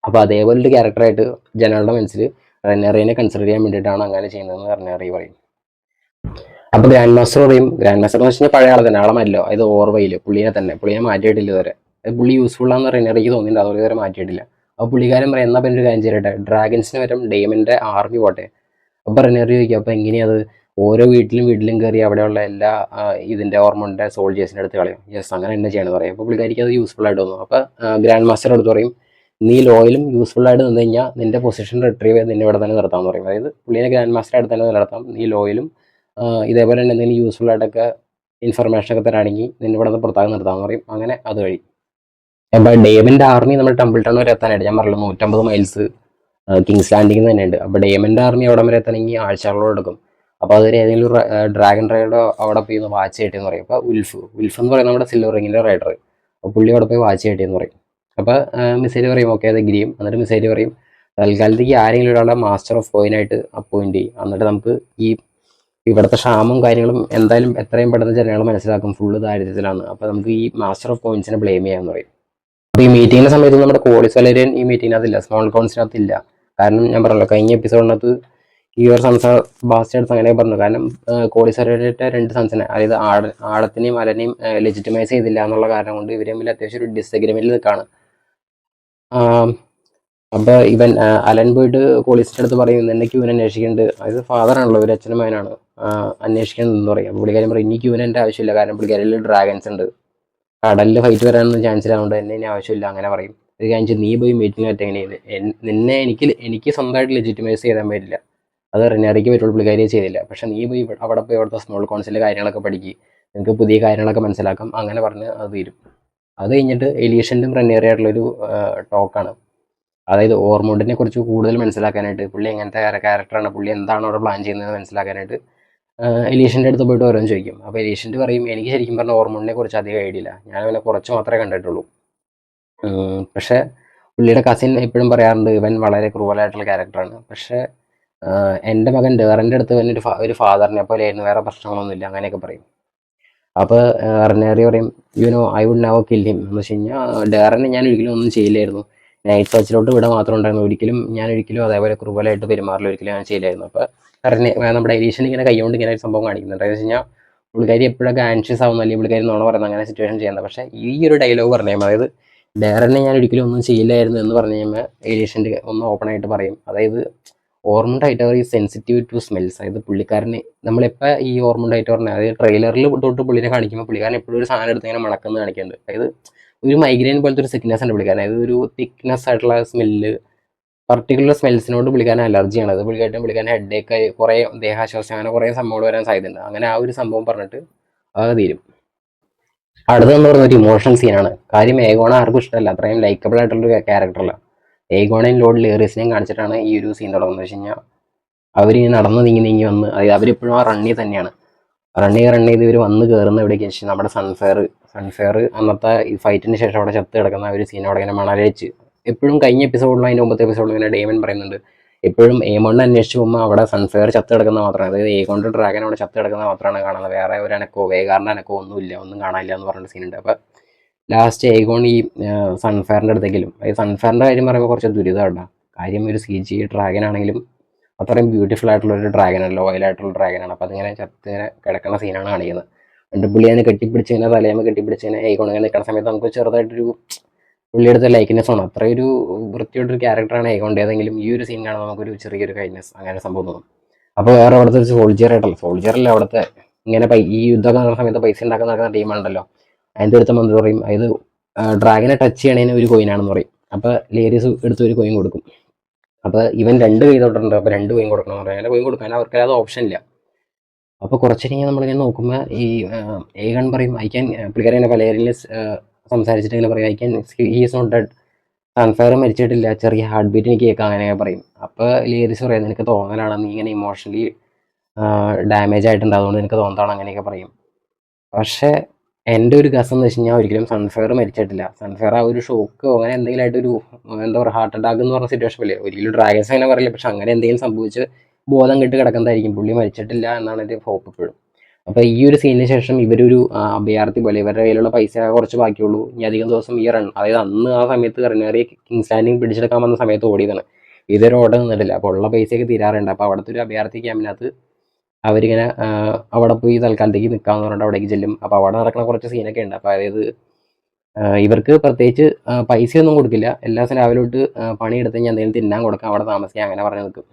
അപ്പോൾ അതേപോലൊരു ക്യാരക്ടറായിട്ട് ജനങ്ങളുടെ മനസ്സിൽ റെനേറിയെ കൺസിഡർ ചെയ്യാൻ വേണ്ടിയിട്ടാണ് അങ്ങനെ ചെയ്യുന്നതെന്ന് റെനേറി പറയും. അപ്പോൾ ഗ്രാൻഡ് മാസ്റ്റർ പറയും, ഗ്രാൻഡ് മാസ്റ്റർ എന്ന് വെച്ച് കഴിഞ്ഞാൽ പഴയ ആളെ തന്നെ, ആളമല്ലോ, ഇത് ഓർവയിൽ പുള്ളിയെ മാറ്റിയിട്ടില്ല ഇതുവരെ. പുള്ളി യൂസ്ഫുൾ ആണെന്ന് റെനേറിക്ക് തോന്നിയിട്ടുണ്ട്, അതുപോലെ ഇതുവരെ മാറ്റിയിട്ടില്ല. അപ്പോൾ പുള്ളിക്കാരൻ പറയും എന്നാൽ പിന്നെ ഒരു കാര്യം ചെയ്യട്ടെ, ഡ്രാഗൻസിന് വരും ഡേമൻ്റെ ആർമി പോട്ടെ. അപ്പോൾ റെനേറി ചോദിക്കും അപ്പോൾ എങ്ങനെയത്, ഓരോ വീട്ടിലും കയറി അവിടെയുള്ള എല്ലാ ഇതിൻ്റെ ഓർമ്മൻ്റെ സോൾജേഴ്സിൻ്റെ അടുത്ത് കളയും. യെസ് അങ്ങനെ തന്നെ ചെയ്യണമെന്ന് പറയും. അപ്പോൾ പുള്ളിക്കാരിക്ക് അത് യൂസ്ഫുൾ ആയിട്ട് തോന്നും. അപ്പോൾ ഗ്രാൻഡ് മാസ്റ്റർ അടുത്ത് പറയും നീ ലോയിലും യൂസ്ഫുൾ ആയിട്ട് നിന്ന് കഴിഞ്ഞാൽ നിന്റെ പൊസിഷൻ റിട്രീവ് ചെയ്ത് നിന്നെ ഇവിടെ തന്നെ നിർത്താമെന്ന് പറയും. അതായത് പുള്ളിനെ ഗ്രാൻഡ് മാസ്റ്റർ അടുത്ത് തന്നെ നിലനിർത്താം, നീ ലോയിലും ഇതേപോലെ തന്നെ എന്തെങ്കിലും യൂസ്ഫുൾ ആയിട്ടൊക്കെ ഇൻഫർമേഷനൊക്കെ തരാണെങ്കിൽ നിന്നെ ഇവിടെ നിന്ന് പുറത്താക്കി നിർത്താമെന്ന് പറയും. അങ്ങനെ അത് വഴി അപ്പോൾ ഡേമൻ്റെ ആർമി നമ്മൾ ടെമ്പിൾ ടൗൺ വരെ എത്താനായിട്ട് ഞാൻ പറഞ്ഞല്ലോ 150 മൈൽസ് കിങ്സ് ലാൻഡിങ് തന്നെയുണ്ട്. അപ്പോൾ ഡേമൻ്റെ ആർമി അവിടെ വരെ എത്തണമെങ്കിൽ ആഴ്ചകളോട് എടുക്കും. അപ്പോൾ അതിൽ ഏതെങ്കിലും ഒരു ഡ്രാഗൺ റൈഡർ അവിടെ പോയി ഒന്ന് വാച്ച് ചെയ്യട്ടെന്ന് പറയും. അപ്പോൾ ഉൽഫ് എന്ന് പറയുന്നത് നമ്മുടെ സിൽവർ റിങ്ങിൻ്റെ റൈഡർ. അപ്പോൾ പുള്ളി അവിടെ പോയി വാച്ച് ചെയ്യട്ടെന്ന് പറയും. അപ്പോൾ മിസൈൽ പറയും ഓക്കെ അത് ഗ്രീം. എന്നിട്ട് മിസൈൽ പറയും തൽക്കാലത്തേക്ക് ആരെങ്കിലും ഒരാളെ മാസ്റ്റർ ഓഫ് കോയിനായിട്ട് അപ്പോയിൻറ്റ് ചെയ്യും. എന്നിട്ട് നമുക്ക് ഈ ഇവിടുത്തെ ക്ഷാമവും കാര്യങ്ങളും എന്തായാലും എത്രയും പെട്ടെന്ന് ജനങ്ങൾ മനസ്സിലാക്കും ഫുള്ള് ദാരിദ്ര്യത്തിലാണ്. അപ്പോൾ നമുക്ക് ഈ മാസ്റ്റർ ഓഫ് കോയിൻസിനെ ബ്ലെയിം ചെയ്യാമെന്ന് പറയും. അപ്പോൾ ഈ മീറ്റിങ്ങിന്റെ സമയത്ത് നമ്മുടെ കോളി സലേരിയൻ ഈ മീറ്റിങ്ങിനകത്തില്ല, സ്മോൾ കോൺസിനകത്തില്ല. കാരണം ഞാൻ പറഞ്ഞല്ലോ കഴിഞ്ഞ എപ്പിസോഡിനകത്ത് ഈ ഒരു സൺസ ബാസ്റ്റേഴ്സ് അങ്ങനെ പറഞ്ഞു. കാരണം കോളി സലേരിയന്റെ 2 സൺസിനെ, അതായത് ആടത്തിനെയും അലനെയും ലെജിറ്റിമൈസ് ചെയ്തില്ല എന്നുള്ള കാരണം കൊണ്ട് ഇവർ തമ്മിൽ അത്യാവശ്യം ഒരു ഡിസഗ്രിമെന്റിൽ നിൽക്കുകയാണ്. അപ്പൊ ഇവൻ അലൻ പോയിട്ട് പോലീസിന്റെ അടുത്ത് പറയും എന്നെ ക്യൂവിനെ അന്വേഷിക്കുന്നുണ്ട്. അതായത് ഫാദറാണല്ലോ, ഒരു അച്ഛനും മകനാണ്, അന്വേഷിക്കണമെന്ന് പറയും. അപ്പോൾ പുള്ളിക്കാരൻ പറയും ഇനി ക്യൂവിന് എൻ്റെ ആവശ്യമില്ല, കാരണം പുള്ളിക്കാരിൽ ഡ്രാഗൻസ് ഉണ്ട്, കടലിൽ ഫൈറ്റ് വരാനൊന്നും ചാൻസ് ഇല്ലാതുകൊണ്ട് എന്നെ ഇനി ആവശ്യമില്ല. അങ്ങനെ പറയും. ഒരു കാര്യം നീ പോയി മീറ്റിംഗ് അറ്റൻഡ് ചെയ്ത് നിന്നെ എനിക്ക് സ്വന്തമായിട്ട് ലെജിറ്റിമൈസ് ചെയ്യാൻ പറ്റില്ല, അത് റിനാറിക്ക് പറ്റുള്ളൂ, പുള്ളിക്കാരിയെ ചെയ്തില്ല. പക്ഷെ നീ പോയി അവിടെ പോയി അവിടുത്തെ സ്മോൾ കൗൺസിലിലെ കാര്യങ്ങളൊക്കെ പഠിക്കും, നിങ്ങൾക്ക് പുതിയ കാര്യങ്ങളൊക്കെ മനസ്സിലാക്കാം. അങ്ങനെ പറഞ്ഞ് അത് തീരും. അത് കഴിഞ്ഞിട്ട് എലീഷൻ്റും റെനേറിയായിട്ടുള്ളൊരു ടോക്കാണ്. അതായത് ഓർമോണ്ടിനെ കുറിച്ച് കൂടുതൽ മനസ്സിലാക്കാനായിട്ട്, പുള്ളി എങ്ങനത്തെ ക്യാരക്ടറാണ്, പുള്ളി എന്താണ് അവിടെ പ്ലാൻ ചെയ്യുന്നത് മനസ്സിലാക്കാനായിട്ട് എലീഷൻ്റെ അടുത്ത് പോയിട്ട് ഓരോന്ന് ചോദിക്കും. അപ്പോൾ എലീഷൻ്റ് പറയും എനിക്ക് ശരിക്കും പറഞ്ഞാൽ ഓർമോണ്ടിനെ കുറിച്ച് അധികം ഐഡിയ ഇല്ല, ഞാൻ അവനെ കുറച്ച് മാത്രമേ കണ്ടിട്ടുള്ളൂ. പക്ഷേ പുള്ളിയുടെ കസിൻ എപ്പോഴും പറയാറുണ്ട് ഇവൻ വളരെ ക്രൂവലായിട്ടുള്ള ക്യാരക്ടറാണ്. പക്ഷേ എൻ്റെ മകൻ ഡേറിൻ്റെ അടുത്ത് തന്നെ ഒരു ഫാദറിനെ പോലെ ആയിരുന്നു, വേറെ പ്രശ്നങ്ങളൊന്നുമില്ല, അങ്ങനെയൊക്കെ പറയും. അപ്പോൾ റെനേറി പറയും I would never kill him എന്ന് വെച്ച് കഴിഞ്ഞാൽ ഡേറിനെ ഞാൻ ഒരിക്കലും ഒന്നും ചെയ്യില്ലായിരുന്നു, നൈറ്റ് വാച്ചിലോട്ട് ഇവിടെ മാത്രം ഉണ്ടായിരുന്നു, ഞാൻ ഒരിക്കലും അതേപോലെ ക്രൂവലായിട്ട് പെരുമാറില്ല, ഒരിക്കലും ഞാൻ ചെയ്യില്ലായിരുന്നു. അപ്പോൾ നമ്മുടെ എലീഷൻ ഇങ്ങനെ കൈകൊണ്ട് ഇങ്ങനെ ഒരു സംഭവം കാണിക്കുന്നുണ്ട്. എന്ന് വെച്ച് കഴിഞ്ഞാൽ പുള്ളിക്കാരി എപ്പോഴൊക്കെ ആൻഷ്യസ് ആവുന്ന, അല്ലെങ്കിൽ പുള്ളിക്കാരി നോണ പറയുന്നത് അങ്ങനെ സിറ്റുവേഷൻ ചെയ്യുന്നത്. പക്ഷേ ഈ ഒരു ഡയലോഗ് പറഞ്ഞു കഴിയുമ്പോൾ, അതായത് ഡേറിനെ ഞാൻ ഒരിക്കലും ഒന്നും ചെയ്യില്ലായിരുന്നു എന്ന് പറഞ്ഞു കഴിയുമ്പോൾ എലീഷൻ്റെ ഒന്ന് ഓപ്പൺ ആയിട്ട് പറയും. അതായത് ഓർമണ്ട് ഹൈറ്റവർ ഈ സെൻസിറ്റീവ് ടു സ്മെൽസ്. അതായത് പുള്ളിക്കാരന് നമ്മളെപ്പോൾ ഈ ഓർമണ്ട് ഹൈറ്റവറിനെ, അതായത് ട്രെയിലറിൽ തൊട്ട് പുള്ളിനെ കാണിക്കുമ്പോൾ പുള്ളിക്കാരൻ എപ്പോഴും ഒരു സാധനം എടുത്ത് ഇങ്ങനെ മണക്കുന്നത് കാണിക്കുന്നുണ്ട്. അതായത് ഒരു മൈഗ്രെയിൻ പോലത്തെ ഒരു സിക്നെസ് ഉണ്ട് പുള്ളിക്കാരൻ, അതായത് ഒരു തിക്നെസ് ആയിട്ടുള്ള സ്മെല്ല്, പർട്ടിക്കുലർ സ്മെൽസിനോട് പുള്ളിക്കാരൻ അലർജിയാണ്. അത് പുള്ളിക്കാരൻ ഹെഡേക്ക്, കുറേ ദേഹാശ്വാസം, അങ്ങനെ കുറേ സംഭവങ്ങൾ വരാൻ സാധ്യതയുണ്ട്. അങ്ങനെ ആ ഒരു സംഭവം പറഞ്ഞിട്ട് അത് തീരും. അടുത്തെന്ന് പറയുന്ന ഒരു ഇമോഷണൽ സീനാണ്. കാര്യം ഏഗോണ ആർക്കും ഇഷ്ടമല്ല, അത്രയും ലൈക്കബിൾ ആയിട്ടുള്ളൊരു ക്യാരക്ടറല്ല. ഏഗോണയും ലോർഡ് ലേറിയസിനെയും കാണിച്ചിട്ടാണ് ഈ ഒരു സീൻ തുടങ്ങുന്നത്. വെച്ച് കഴിഞ്ഞാൽ അവരിങ്ങനെ നടന്ന് നീങ്ങി വന്ന്, അതായത് അവരെപ്പോഴും ആ റണ്ണി തന്നെയാണ്, റൺ ചെയ്ത് ഇവർ വന്ന് കയറുന്ന എവിടേക്ക് വെച്ചാൽ നമ്മുടെ സൺഫെയർ അന്നത്തെ ഈ ഫൈറ്റിന് ശേഷം അവിടെ ചത്ത് കിടക്കുന്ന ഒരു സീൻ അവിടെ ഇങ്ങനെ മണലേച്ച് എപ്പോഴും കഴിഞ്ഞ എപ്പിസോഡിലും അതിൻ്റെ മുമ്പത്തെ എപ്പിസോഡിലും ഇങ്ങനെ ഡേമൻ പറയുന്നുണ്ട് എപ്പോഴും ഏമോണിനെ അന്വേഷിച്ച് പോകുമ്പോൾ അവിടെ സൺഫെയർ ചത്ത് കിടക്കുന്ന മാത്രമാണ്, അതായത് ഏകൊണ്ട് ഡ്രാഗൻ അവിടെ ചത്ത് കിടക്കുന്ന മാത്രമാണ് കാണുന്നത്, വേറെ ഒരു അനക്കോ വേഗാറിൻ്റെ അനക്കോ ഒന്നുമില്ല, ഒന്നും കാണാനില്ല എന്ന് പറഞ്ഞിട്ട് സീനുണ്ട്. അപ്പോൾ ലാസ്റ്റ് ഏഗോൺ ഈ സൺഫെയറിൻ്റെ അടുത്തേക്കിലും, അതായത് സൺഫെയറിൻ്റെ കാര്യം പറയുമ്പോൾ കുറച്ച് ദുരിതമുണ്ട കാര്യം, ഒരു CG ഡ്രാഗൻ ആണെങ്കിലും അത്രയും ബ്യൂട്ടിഫുൾ ആയിട്ടുള്ള ഒരു ഡ്രാഗനാണ്, ലോയൽ ആയിട്ടുള്ള ഡ്രാഗനാണ്. അപ്പോൾ അതിങ്ങനെ ചത്തിങ്ങനെ കിടക്കുന്ന സീനാണ് കാണിക്കുന്നത്. എന്നിട്ട് പുള്ളി അതിനെ കെട്ടിപ്പിടിച്ചതിനെ തലയമ്മ കെട്ടിപ്പിടിച്ചതിനെ ഏഗോണിങ്ങനെ നിൽക്കുന്ന സമയത്ത് നമുക്ക് ചെറുതായിട്ടൊരു പുള്ളിയെടുത്ത ലൈക്ക്നെസ് ആണ്. അത്രയൊരു വൃത്തിയോട്ടൊരു ക്യാരക്ടറാണ് ഏഗോണ്ട്, ഏതെങ്കിലും ഈ ഒരു സീൻ കാണുമ്പോൾ നമുക്കൊരു ചെറിയൊരു കൈൻഡ്നെസ് അങ്ങനെ സംഭവം തോന്നും. അപ്പോൾ വേറെ അവിടുത്തെ ഒരു സോൾജിയറല്ല അവിടുത്തെ ഇങ്ങനെ ഈ യുദ്ധമൊക്കെ നടക്കുന്ന സമയത്ത് പൈസ ഉണ്ടാക്കുന്ന നടക്കുന്ന ടീമുണ്ടല്ലോ, അതിൻ്റെ അടുത്ത് വന്നിട്ട് പറയും അതായത് ഡ്രാഗനെ ടച്ച് ചെയ്യണതിന് ഒരു കോയിനാണെന്ന് പറയും. അപ്പോൾ ലേഡീസ് എടുത്ത് ഒരു കോയിൻ കൊടുക്കും. അപ്പോൾ ഇവൻ 2 കൈ തൊട്ടിട്ടുണ്ട്, അപ്പോൾ 2 കോയിൻ കൊടുക്കണം പറയും. അങ്ങനെ കോയിൻ കൊടുക്കാൻ അവർക്ക് അത് ഓപ്ഷൻ ഇല്ല. അപ്പോൾ കുറച്ച് കഴിഞ്ഞാൽ നമ്മളിങ്ങനെ നോക്കുമ്പോൾ ഈ ഏഗൺ പറയും പുള്ളിക്കാരനെ പലരിൽ സംസാരിച്ചിട്ട് ഇങ്ങനെ പറയും ഹീസ് നോട്ട് ഡെഡ്, സൺഫയർ മരിച്ചിട്ടില്ല, ചെറിയ ഹാർട്ട് ബീറ്റ് എനിക്ക് കേൾക്കാം, അങ്ങനെയൊക്കെ പറയും. അപ്പോൾ ലേഡീസ് പറയും നിനക്ക് തോന്നലാണ്, നീ ഇങ്ങനെ ഇമോഷണലി ഡാമേജ് ആയിട്ടുണ്ട്, അതുകൊണ്ട് നിനക്ക് തോന്നതാണ്, അങ്ങനെയൊക്കെ പറയും. പക്ഷേ എൻ്റെ ഒരു ഗസ് എന്ന് വെച്ച് കഴിഞ്ഞാൽ ഒരിക്കലും സൺഫയർ മരിച്ചിട്ടില്ല. സൺഫയർ ആ ഒരു ഷോക്കോ അങ്ങനെ എന്തെങ്കിലും ആയിട്ടൊരു എന്താ പറയുക ഹാർട്ട് അറ്റാക്ക് എന്ന് പറഞ്ഞ സിറ്റുവേഷൻ ഇല്ലേ, ഒരിക്കലും ഡ്രാഗൻസ് അങ്ങനെ പറയില്ല, പക്ഷെ അങ്ങനെ എന്തെങ്കിലും സംഭവിച്ച് ബോധം കെട്ട് കിടക്കുന്നതായിരിക്കും, പുള്ളി മരിച്ചിട്ടില്ല എന്നാണ് എൻ്റെ ഹോപ്പ് ഇപ്പോഴും. അപ്പോൾ ഈ ഒരു സീനിന് ശേഷം ഇവരൊരു അഭയാർത്ഥി പോലെ, ഇവരുടെ കയ്യിലുള്ള പൈസ കുറച്ച് ബാക്കിയുള്ളൂ, ഇനി അധികം ദിവസം ഈ റൺ, അതായത് അന്ന് ആ സമയത്ത് റെനേറി കിങ്സ് ലാൻഡിങ് പിടിച്ചെടുക്കാൻ വന്ന സമയത്ത് ഓടിയതാണ്, ഇതൊരു ഓർഡർ നിന്നിട്ടില്ല. അപ്പോൾ ഉള്ള പൈസയൊക്കെ തീരാറുണ്ട്. അപ്പോൾ അവിടുത്തെ ഒരു അഭയാർത്ഥി ക്യാമ്പിനകത്ത് അവരിങ്ങനെ അവിടെ പോയി തൽക്കാലത്തേക്ക് നിൽക്കാമെന്ന് പറഞ്ഞിട്ട് അവിടേക്ക് ചെല്ലും. അപ്പോൾ അവിടെ നടക്കുന്ന കുറച്ച് സീനൊക്കെ ഉണ്ട്. അപ്പോൾ അതായത് ഇവർക്ക് പ്രത്യേകിച്ച് പൈസയൊന്നും കൊടുക്കില്ല, എല്ലാ ദിവസം രാവിലെ തൊട്ട് പണിയെടുത്ത് കഴിഞ്ഞാൽ എന്തെങ്കിലും തിന്നാൻ കൊടുക്കാം, അവിടെ താമസിക്കാം, അങ്ങനെ പറഞ്ഞ് നിൽക്കും.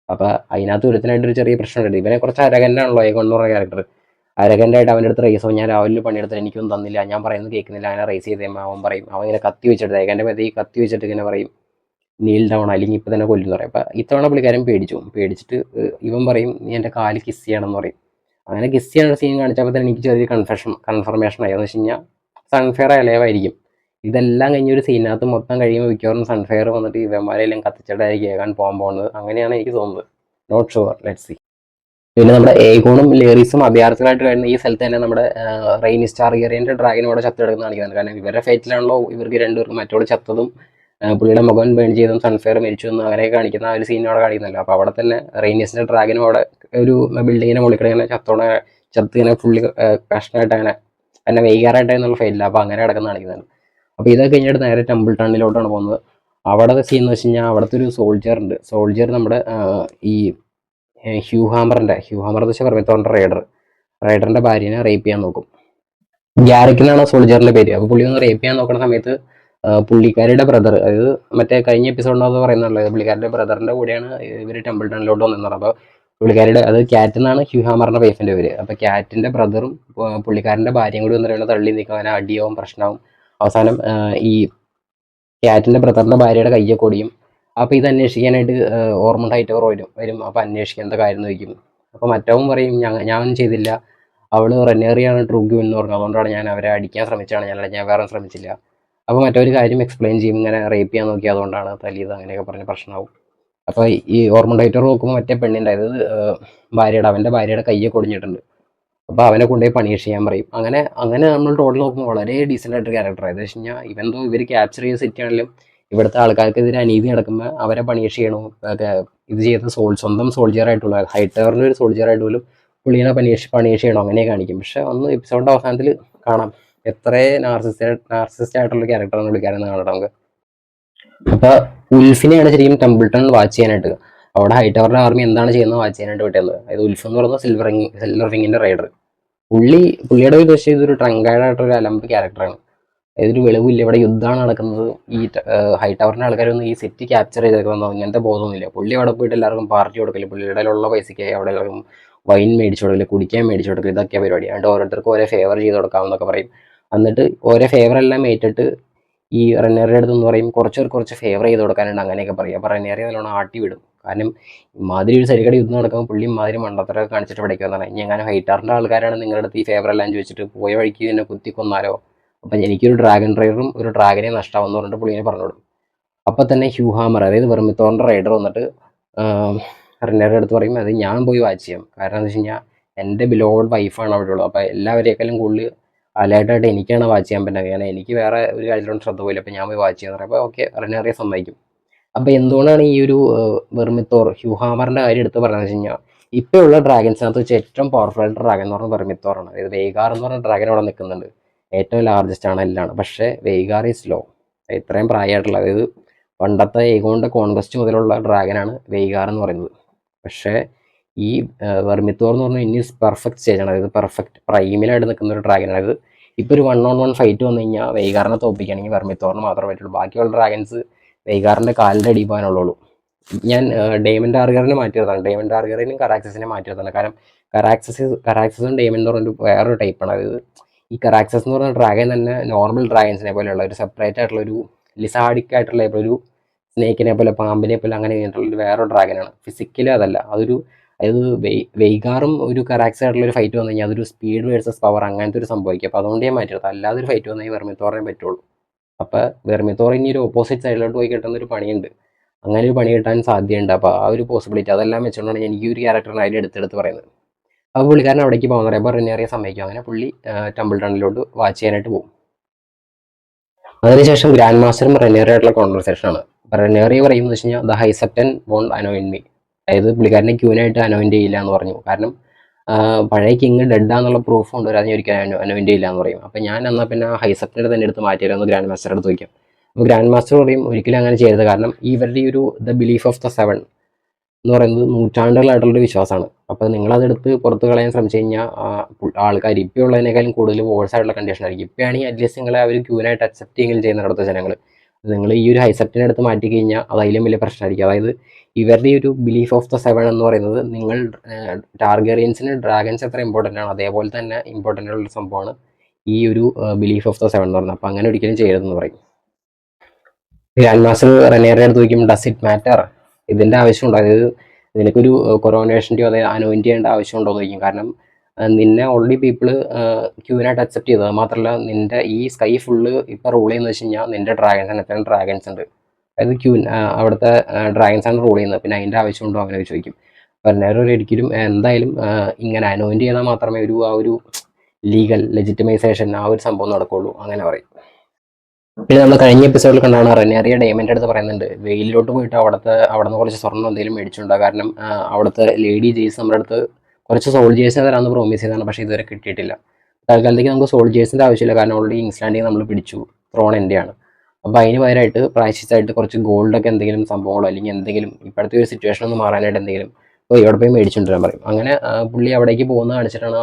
അപ്പോൾ അതിനകത്ത് ഒരുത്തനായിട്ടൊരു ചെറിയ പ്രശ്നമുണ്ട്. ഇവനെ കുറച്ച് അരകൻ്റാണല്ലോ ഏഗോൺ എന്ന് പറഞ്ഞ ക്യാരക്ടർ. അരകൻ്റായിട്ട് അവൻ്റെ അടുത്ത് റേസ് ആവും, ഞാൻ രാവിലെ പണിയെടുത്ത് എനിക്കൊന്നും തന്നില്ല, ഞാൻ പറയുന്നത് കേൾക്കുന്നില്ല, അങ്ങനെ റേസ് ചെയ്ത് കഴിയുമ്പോൾ അവൻ പറയും, അവൻ ഇങ്ങനെ കത്തി വെച്ചിട്ട് ഏകൻ്റെ മേത്ത് ഈ കത്തി വെച്ചിട്ട് ഇങ്ങനെ പറയും നീൽ ഡൗൺ, അല്ലെങ്കിൽ ഇപ്പം തന്നെ കൊല്ലുന്നു പറയും. അപ്പോൾ ഇത്തവണ പുള്ളിക്കാരൻ പേടിച്ചിട്ട് ഇവൻ പറയും നീ എൻ്റെ കാല് കിസ് ചെയ്യണമെന്ന് പറയും. അങ്ങനെ കിസ് ചെയ്യാനുള്ള സീൻ കാണിച്ചപ്പോൾ തന്നെ എനിക്ക് ചെറിയ കൺഫർമേഷൻ ആയി. എന്ന് വെച്ച് കഴിഞ്ഞാൽ സൺഫെയർ അലയവായിരിക്കും. ഇതെല്ലാം കഴിഞ്ഞൊരു സീനകത്ത് മൊത്തം കഴിയുമ്പോൾ മിക്കവാറും സൺഫെയർ വന്നിട്ട് ഇവന്മാരെല്ലാം കത്തിച്ചിട്ടായിരിക്കും കേൾക്കാൻ പോകാൻ പോകുന്നത്, അങ്ങനെയാണ് എനിക്ക് തോന്നുന്നത്. Not sure, let's see. പിന്നെ നമ്മുടെ ഏഗോണും ലേറീസും അഭയാർത്ഥികളായിട്ട് കഴിയുന്ന ഈ സ്ഥലത്ത് തന്നെ നമ്മുടെ റെയിനി സ്റ്റാർഗിയറിൻ്റെ ഡ്രാഗനോടെ ചത്തെടുക്കുന്ന കാണിക്കുന്നുണ്ട്. കാരണം ഇവരുടെ ഫേറ്റിലാണല്ലോ ഇവർക്ക് രണ്ടുപേർക്കും മറ്റോട് ചത്തതും പുള്ളിയുടെ മുഖം ബേൺ ചെയ്തും സൺഫെയർ മരിച്ചു എന്നും അങ്ങനെയൊക്കെ കാണിക്കുന്ന ആ ഒരു സീൻ അവിടെ കാണിക്കുന്നല്ലോ. അപ്പോൾ അവിടെ തന്നെ റെയിനിയസിൻ്റെ ഡ്രാഗനും അവിടെ ഒരു ബിൽഡിങ്ങിനെ മുകളിൽ ഇങ്ങനെ ചത്ത് ഇങ്ങനെ ഫുള്ളി കഷ്ണമായിട്ട് അങ്ങനെ വൈകാറായിട്ട് എന്നുള്ള ഫെയിലില്ല. അപ്പോൾ അങ്ങനെ കിടക്കുന്ന കാണിക്കുന്നുണ്ട്. അപ്പോൾ ഇതൊക്കെ കഴിഞ്ഞിട്ട് നേരെ ടെമ്പിൾ ടണ്ണിലോട്ടാണ് പോകുന്നത്. അവിടെ സീൻ എന്ന് വെച്ച് കഴിഞ്ഞാൽ അവിടുത്തെ ഒരു സോൾജിയർ ഉണ്ട്. സോൾജിയർ നമ്മുടെ ഈ ഹ്യൂ ഹാമർ എന്ന് വെച്ചാൽ വെർമിത്തോറിൻ്റെ റൈഡറിൻ്റെ ഭാര്യനെ റേപ്പ് ചെയ്യാൻ നോക്കും. ഗ്യാരക് എന്നാണ് സോൾജിയറിൻ്റെ പേര്. അപ്പോൾ പുള്ളി ഒന്ന് റേപ്പ് ചെയ്യാൻ നോക്കുന്ന സമയത്ത് പുള്ളിക്കാരുടെ ബ്രദർ, അതായത് മറ്റേ കഴിഞ്ഞ എപ്പിസോഡിനകത്ത് പറയുന്നുള്ളത് പുള്ളിക്കാരുടെ ബ്രദറിൻ്റെ കൂടെയാണ് ഇവർ ടെമ്പിൾ ടണ്ണിലോട്ട് വന്നിരുന്നത്. അപ്പോൾ പുള്ളിക്കാരുടെ അത് ക്യാറ്റ് എന്നാണ് ഹ്യൂ ഹാമറിൻ്റെ വൈഫിൻ്റെ പേര്. അപ്പോൾ ക്യാറ്റിൻ്റെ ബ്രദറും പുള്ളിക്കാരൻ്റെ ഭാര്യയും കൂടി വന്നിട്ട് തള്ളി നിൽക്കും, അങ്ങനെ അടിയാവും, പ്രശ്നമാവും. അവസാനം ഈ ക്യാറ്റിൻ്റെ ബ്രദറിൻ്റെ ഭാര്യയുടെ കയ്യൊക്കെ ഒടിയും. അപ്പോൾ ഇത് അന്വേഷിക്കാനായിട്ട് ഓർമണ്ട് ഹൈറ്റവർ വരും. അപ്പോൾ അന്വേഷിക്കാൻ എന്താ കാര്യം എന്ന് ചോദിക്കും. അപ്പോൾ മറ്റവൻ പറയും ഞാനൊന്നും ചെയ്തില്ല, അവൾ റെനേറിയാണ് ട്രൂഗ്യൂ എന്ന് പറഞ്ഞു, അതുകൊണ്ടാണ് ഞാൻ അവരെ അടിക്കാൻ ശ്രമിച്ചതാണ്, ഞാൻ വേറെ ശ്രമിച്ചില്ല. അപ്പോൾ മറ്റൊരു കാര്യം എക്സ്പ്ലെയിൻ ചെയ്യും, ഇങ്ങനെ റേപ്പ് ചെയ്യാൻ നോക്കി അതുകൊണ്ടാണ് തല്ലിയത്, അങ്ങനെയൊക്കെ പറഞ്ഞ് പ്രശ്നമാവും. അപ്പോൾ ഈ ഓർമണ്ട് ഹൈറ്റവർ നോക്കുമ്പോൾ മറ്റേ പെണ്ണിൻ്റെ, അതായത് അവൻ്റെ ഭാര്യയുടെ കയ്യൊക്കെ ഒടിഞ്ഞിട്ടുണ്ട്. അപ്പോൾ അവനെ കൊണ്ടുപോയി പണിഷ് ചെയ്യാൻ പറയും. അങ്ങനെ നമ്മൾ ടോട്ടൽ നോക്കുമ്പോൾ വളരെ ഡീസൻ്റ് ആയിട്ടൊരു ക്യാരക്ടർ. എന്ന് വെച്ച് കഴിഞ്ഞാൽ ഇവന്തോ ഇവർ ക്യാപ്ചർ ചെയ്ത സിറ്റി ആണെങ്കിലും ഇവിടുത്തെ ആൾക്കാർക്കെതിരെ അനീതി നടക്കുമ്പോൾ അവരെ പണിഷ് ചെയ്യണോ, ഇത് ചെയ്ത സ്വന്തം സോൾജിയർ ആയിട്ടുള്ള ഹൈറ്റവറിൻ്റെ ഒരു സോൾജിയർ ആയിട്ട് പോലും പുള്ളിനെ പണിഷ് ചെയ്യണോ, അങ്ങനെ കാണിക്കും. പക്ഷെ ഒന്ന് എപ്പിസോഡിൻ്റെ അവസാനത്തിൽ കാണാം എത്ര നാർസിസ്റ്റ് ആയിട്ടുള്ള ക്യാരക്ടറാണ് പുള്ളിക്കാരെന്ന് കാണാം നമുക്ക്. അപ്പോൾ ഉൽഫിനെയാണ് ശരിക്കും ടെമ്പിൾട്ടൺ വാച്ച് ചെയ്യാനായിട്ട്, അവിടെ ഹൈറ്റവറിൻ്റെ ആർമി എന്താണ് ചെയ്യുന്നത് വാച്ച് ചെയ്യാനായിട്ട് വിട്ടത്. അതായത് ഉൽഫ് എന്ന് പറയുന്നത് സിൽവർ വിങ്ങിൻ്റെ റൈഡർ. പുള്ളിയുടെ ഒരു പക്ഷേ ഇതൊരു ട്രങ്കൈഡായിട്ടൊരു അലമ്പ് ക്യാരക്ടറാണ്. അതായത് ഒരു വെളിവില്ല, ഇവിടെ യുദ്ധമാണ് നടക്കുന്നത്, ഈ ഹൈറ്റവറിൻ്റെ ആൾക്കാരൊന്നും ഈ സിറ്റി ക്യാപ്ചർ ചെയ്തേക്കുന്നോ ഇങ്ങനത്തെ ബോധമൊന്നുമില്ല. പുള്ളി അവിടെ പോയിട്ട് എല്ലാവർക്കും പാർട്ടി കൊടുക്കില്ല, പുള്ളിയുടെ ഉള്ള പൈസയ്ക്ക് അവിടെ എല്ലാവർക്കും വൈൻ മേടിച്ചു കൊടുക്കില്ല, കുടിക്കാൻ മേടിച്ചു കൊടുക്കില്ല, ഇതൊക്കെ പരിപാടി. അതുകൊണ്ട് ഓരോരുത്തർക്കും ഓരോ ഫേവർ ചെയ്ത് കൊടുക്കാമെന്നൊക്കെ പറയും. എന്നിട്ട് ഓരോ ഫേവർ എല്ലാം ഏറ്റിട്ട് ഈ റെനേറിയുടെ അടുത്തെന്ന് പറയും കുറച്ച് ഫേവർ ചെയ്ത് കൊടുക്കാനുണ്ട്, അങ്ങനെയൊക്കെ പറയും. അപ്പോൾ റെനേറി നല്ലോണം ആട്ടി വിടും. കാരണം ഇമാതിരി ഒരു സരികടി യുദ്ധം നടക്കുമ്പോൾ പുള്ളി ഇമാതിരി മണ്ടത്തരൊക്കെ കാണിച്ചിട്ട് പഠിക്കുന്നതാണ്. ഇനി അങ്ങനെ ഹൈറ്റവറിൻ്റെ ആൾക്കാരാണ് നിങ്ങളുടെ അടുത്ത് ഈ ഫേവർ എല്ലാം ചോദിച്ചിട്ട് പോയ വഴിക്ക് എന്നെ കുത്തിക്കൊന്നാലോ, അപ്പം എനിക്കൊരു ഡ്രാഗൺ റൈഡറും ഒരു ഡ്രാഗനെ നഷ്ടമാവെന്ന് പറഞ്ഞിട്ട് പുള്ളിനെ പറഞ്ഞോടും. അപ്പം തന്നെ ഹ്യൂ ഹാമർ, അതായത് വെർമിത്തോറിൻ്റെ റൈഡർ വന്നിട്ട് റെനേറിയുടെ അടുത്ത് പറയും അത് ഞാൻ പോയി വാച്ച് ചെയ്യാം. കാരണം എന്താ വെച്ച് കഴിഞ്ഞാൽ എൻ്റെ ബിലോഡ് വൈഫാണ് അവിടെ ഉള്ളത്. അപ്പോൾ എല്ലാവരെക്കാളും കൂടുതൽ അലേർട്ടായിട്ട് എനിക്കാണ് വാച്ച് ചെയ്യാൻ പറ്റുന്നത്, കാരണം എനിക്ക് വേറെ ഒരു കാര്യത്തിലും ശ്രദ്ധ പോയില്ല, അപ്പോൾ ഞാൻ പോയി വാച്ച് ചെയ്യാൻ പറയും. അപ്പോൾ ഓക്കെ, റെനേറിയെ സമ്മതിക്കും. അപ്പോൾ എന്തുകൊണ്ടാണ് ഈ ഒരു വെർമിത്തോർ ഹ്യൂ ഹാമറിൻ്റെ കാര്യം എടുത്ത് പറയുന്നത് വെച്ച് കഴിഞ്ഞാൽ ഇപ്പോൾ ഉള്ള ഡ്രാഗൻസിനകത്ത് വെച്ച് ഏറ്റവും പവർഫുൾ ആയിട്ട് ഡ്രാഗൻ എന്ന് പറഞ്ഞാൽ വെർമിത്തോറാണ്. അതായത് വെയ്ഗാർ എന്ന് പറഞ്ഞ ഡ്രാഗൻ അവിടെ നിൽക്കുന്നുണ്ട്, ഏറ്റവും ലാർജസ്റ്റ് ആണ് എല്ലാം. പക്ഷേ വെയ്ഗാർ ഈസ് ലോ, ഇത്രയും പ്രായമായിട്ടുള്ള, അതായത് പണ്ടത്തെ ഏഗോണിൻ്റെ കോൺക്വസ്റ്റ് മുതലുള്ള ഡ്രാഗനാണ് വെയ്ഗാർ എന്ന് പറയുന്നത്. പക്ഷേ ഈ വെർമിത്തോർ എന്ന് പറഞ്ഞാൽ ഇനി പെർഫെക്റ്റ് സ്റ്റേജാണ്, അതായത് പെർഫെക്റ്റ് പ്രൈമിലായിട്ട് നിൽക്കുന്ന ഒരു ഡ്രാഗനാണ്. അതായത് ഇപ്പോൾ ഒരു 1-on-1 ഫൈറ്റ് വന്നു കഴിഞ്ഞാൽ വെയ്ഗാറിനെ തോപ്പിക്കുകയാണെങ്കിൽ വെർമിത്തോറിന് മാത്രമേ പറ്റുള്ളൂ. ബാക്കിയുള്ള ഡ്രാഗൻസ് വെയ്ഗാറിൻ്റെ കാലിൻ്റെ അടി പോകാനുള്ളൂ. ഞാൻ ഡേമൻ ടാർഗറിനെ മാറ്റിയതാണ്, ഡേമൻ ടാർഗറിനും കറാക്സസിനെ മാറ്റിയതാണ്. കാരണം കറാക്സസും ഡേമൻ എന്ന് പറഞ്ഞൊരു വേറൊരു ടൈപ്പാണ്. അതായത് ഈ കറാക്സസ് എന്ന് പറഞ്ഞ ഡ്രാഗൻ തന്നെ നോർമൽ ഡ്രാഗൻസിനെ പോലെയുള്ള ഒരു സെപ്പറേറ്റ് ആയിട്ടുള്ള ഒരു ലിസാഡിക് ആയിട്ടുള്ള ഒരു സ്നേക്കിനെ പോലെ, പാമ്പിനെ പോലെ അങ്ങനെ കഴിഞ്ഞിട്ടുള്ളൊരു വേറൊരു ഡ്രാഗനാണ്. ഫിസിക്കലി അതല്ല, അതായത് വെയ്ഗാറും ഒരു കറാക്സ് ആയിട്ടുള്ള ഒരു ഫൈറ്റ് വന്നു കഴിഞ്ഞാൽ അതൊരു സ്പീഡ് വേഴ്സസ് പവർ അങ്ങനത്തെ ഒരു സംഭവിക്കും. അപ്പോൾ അതുകൊണ്ട് ഞാൻ മാറ്റിയത്, അല്ലാതെ ഒരു ഫൈറ്റ് വന്നു കഴിഞ്ഞാൽ വെർമിത്തോറിനെ പറ്റുള്ളൂ. അപ്പോൾ വെർമിത്തോർ ഇനി ഒരു ഓപ്പോസിറ്റ് സൈഡിലോട്ട് പോയി കിട്ടുന്ന ഒരു പണിയുണ്ട്, അങ്ങനെ ഒരു പണി കിട്ടാൻ സാധ്യതയുണ്ട്. അപ്പോൾ ആ ഒരു പോസിബിലിറ്റി അതെല്ലാം വെച്ചുകൊണ്ടാണ് എനിക്ക് ഈ ഒരു ക്യാരക്ടറിനെ അതിൽ എടുത്തെടുത്ത് പറയുന്നത്. അപ്പോൾ പുള്ളിക്കാരൻ അവിടേക്ക് പോകുന്ന പറയുമ്പോൾ റെനേറിയെ സമ്മതിക്കും. അങ്ങനെ പുള്ളി ടെമ്പിൾ ടണ്ണിലോട്ട് വാച്ച് ചെയ്യാനായിട്ട് പോകും. അതിനുശേഷം ഗ്രാൻഡ് മാസ്റ്ററും റെനേറിയായിട്ടുള്ള കോൺവെർസേഷനാണ്. അപ്പോൾ റെനേറി പറയുന്നത് വെച്ച് കഴിഞ്ഞാൽ ദ ഹൈസെപ്റ്റൻ വോണ്ട് അനോയിൻ മീ, അതായത് പുള്ളിക്കാരനെ ക്യൂനായിട്ട് അനോയിൻ്റ് ചെയ്യില്ല എന്ന് പറഞ്ഞു. കാരണം പഴയ കിങ് ഡെഡാന്നുള്ള പ്രൂഫ് കൊണ്ടുവരാതെ ഒരിക്കലും അനോയിൻ്റ് ചെയ്യില്ല എന്ന് പറയും. അപ്പോൾ ഞാൻ എന്നാൽ പിന്നെ ഹൈസെപ്റ്റനെ തന്നെ എടുത്ത് മാറ്റിയാലെന്ന് ഗ്രാൻഡ് മാസ്റ്ററുടെ അടുത്ത് വയ്ക്കും. അപ്പോൾ ഗ്രാൻഡ് മാസ്റ്റർ പറയും ഒരിക്കലും അങ്ങനെ ചെയ്യരുത്, കാരണം ഇവരുടെ ഈ ഒരു the belief of the seven എന്ന് പറയുന്നത് നൂറ്റാണ്ടുകളായിട്ടുള്ളൊരു വിശ്വാസമാണ്. അപ്പോൾ നിങ്ങളതെടുത്ത് പുറത്ത് കളയാൻ ശ്രമിച്ചു കഴിഞ്ഞാൽ ആൾക്കാർ ഇപ്പോൾ ഉള്ളതിനേക്കാളും കൂടുതൽ വോഴ്സ് ആയിട്ടുള്ള കണ്ടീഷൻ ആയിരിക്കും. ഇപ്പോഴാണെങ്കിൽ അറ്റ്ലീസ്റ്റ് നിങ്ങളെ അവർ ക്യൂനായിട്ട് അക്സെപ്റ്റ് ചെയ്യുകയും ചെയ്യുന്ന അടുത്ത ജനങ്ങൾ. നിങ്ങൾ ഈ ഒരു ഹൈസെപ്റ്റിനെ എടുത്ത് മാറ്റി കഴിഞ്ഞാൽ അത് അതിലും വലിയ പ്രശ്നമായിരിക്കും. അതായത് ഇവരുടെ ഈ ഒരു ബിലീഫ് ഓഫ് ദ സെവൻ എന്ന് പറയുന്നത് നിങ്ങൾ ടാർഗറിയൻസിന് ഡ്രാഗൻസ് എത്ര ഇമ്പോർട്ടൻ്റ് ആണ് അതേപോലെ തന്നെ ഇമ്പോർട്ടൻ്റ് ഉള്ള സംഭവമാണ് ഈ ഒരു ബിലീഫ് ഓഫ് ദ സെവൻ എന്ന് പറയുന്നത്. അപ്പോൾ അങ്ങനെ ഒരിക്കലും ചെയ്യരുതെന്ന് പറയും. ഗ്രാൻഡ് മാസ്റ്റർ റെനേറിയുടെ അടുത്ത് ചോദിക്കും ഡസ് ഇറ്റ് മാറ്റർ, ഇതിൻ്റെ ആവശ്യമുണ്ടോ, അതായത് നിനക്കൊരു കൊറോണേഷൻ്റെയോ അതായത് അനോയിൻ്റ് ചെയ്യേണ്ട ആവശ്യമുണ്ടോ എന്ന് ചോദിക്കും. കാരണം നിന്നെ ഓൾറെഡി പീപ്പിൾ ക്യൂനായിട്ട് അക്സെപ്റ്റ് ചെയ്തത് മാത്രമല്ല നിൻ്റെ ഈ സ്കൈ ഫുള്ള് ഇപ്പോൾ റൂൾ ചെയ്യുന്നത് വെച്ച് കഴിഞ്ഞാൽ നിൻ്റെ ഡ്രാഗൻസാണ്, എത്രയും ഡ്രാഗൻസ് ഉണ്ട്, അതായത് അവിടുത്തെ ഡ്രാഗൻസാണ് റൂൾ ചെയ്യുന്നത്, പിന്നെ അതിൻ്റെ ആവശ്യമുണ്ടോ അങ്ങനെ ചോദിക്കും. അപ്പോൾ ഒരിക്കലും എന്തായാലും ഇങ്ങനെ അനോയിൻ്റ് ചെയ്താൽ മാത്രമേ ആ ഒരു ലീഗൽ ലെജിറ്റിമൈസേഷൻ ആ ഒരു സംഭവം നടക്കുകയുള്ളൂ, അങ്ങനെ പറയും. പിന്നെ നമ്മൾ കഴിഞ്ഞ എപ്പിസോഡിൽ കണ്ടാണ് റെനേറിയ ഡേമൻ്റെ അടുത്ത് പറയുന്നുണ്ട് വെയിലിലോട്ട് പോയിട്ട് അവിടെ നിന്ന് കുറച്ച് സ്വർണ്ണം എന്തെങ്കിലും മേടിച്ചിട്ടുണ്ടോ, കാരണം അവിടുത്തെ ലേഡി ജെയ്സ് നമ്മുടെ അടുത്ത് കുറച്ച് സോൾജേഴ്സിനെ തരാമെന്ന് പ്രോമിസ് ചെയ്തതാണ്, പക്ഷേ ഇതുവരെ കിട്ടിയിട്ടില്ല. തൽക്കാലത്തേക്ക് നമുക്ക് സോൾജേഴ്സിൻ്റെ ആവശ്യമില്ല, കാരണം ഓൾറെഡി ഇംഗ്ലണ്ടിൽ നമ്മൾ പിടിച്ചു, ത്രോൺ എൻ്റെയാണ്. അപ്പോൾ അതിന് പകരമായിട്ട് പ്രായശ്ചിത്തമായിട്ട് കുറച്ച് ഗോൾഡൊക്കെ എന്തെങ്കിലും സംഭവങ്ങളോ അല്ലെങ്കിൽ എന്തെങ്കിലും ഇപ്പോഴത്തെ ഒരു സിറ്റുവേഷൻ ഒന്ന് മാറാനായിട്ട് എന്തെങ്കിലും ഇപ്പോൾ ഇവിടെ പോയി മേടിച്ചുകൊണ്ട് വരാൻ പറയും. അങ്ങനെ പുള്ളി അവിടേക്ക് പോകുന്ന കാണിച്ചിട്ടാണ്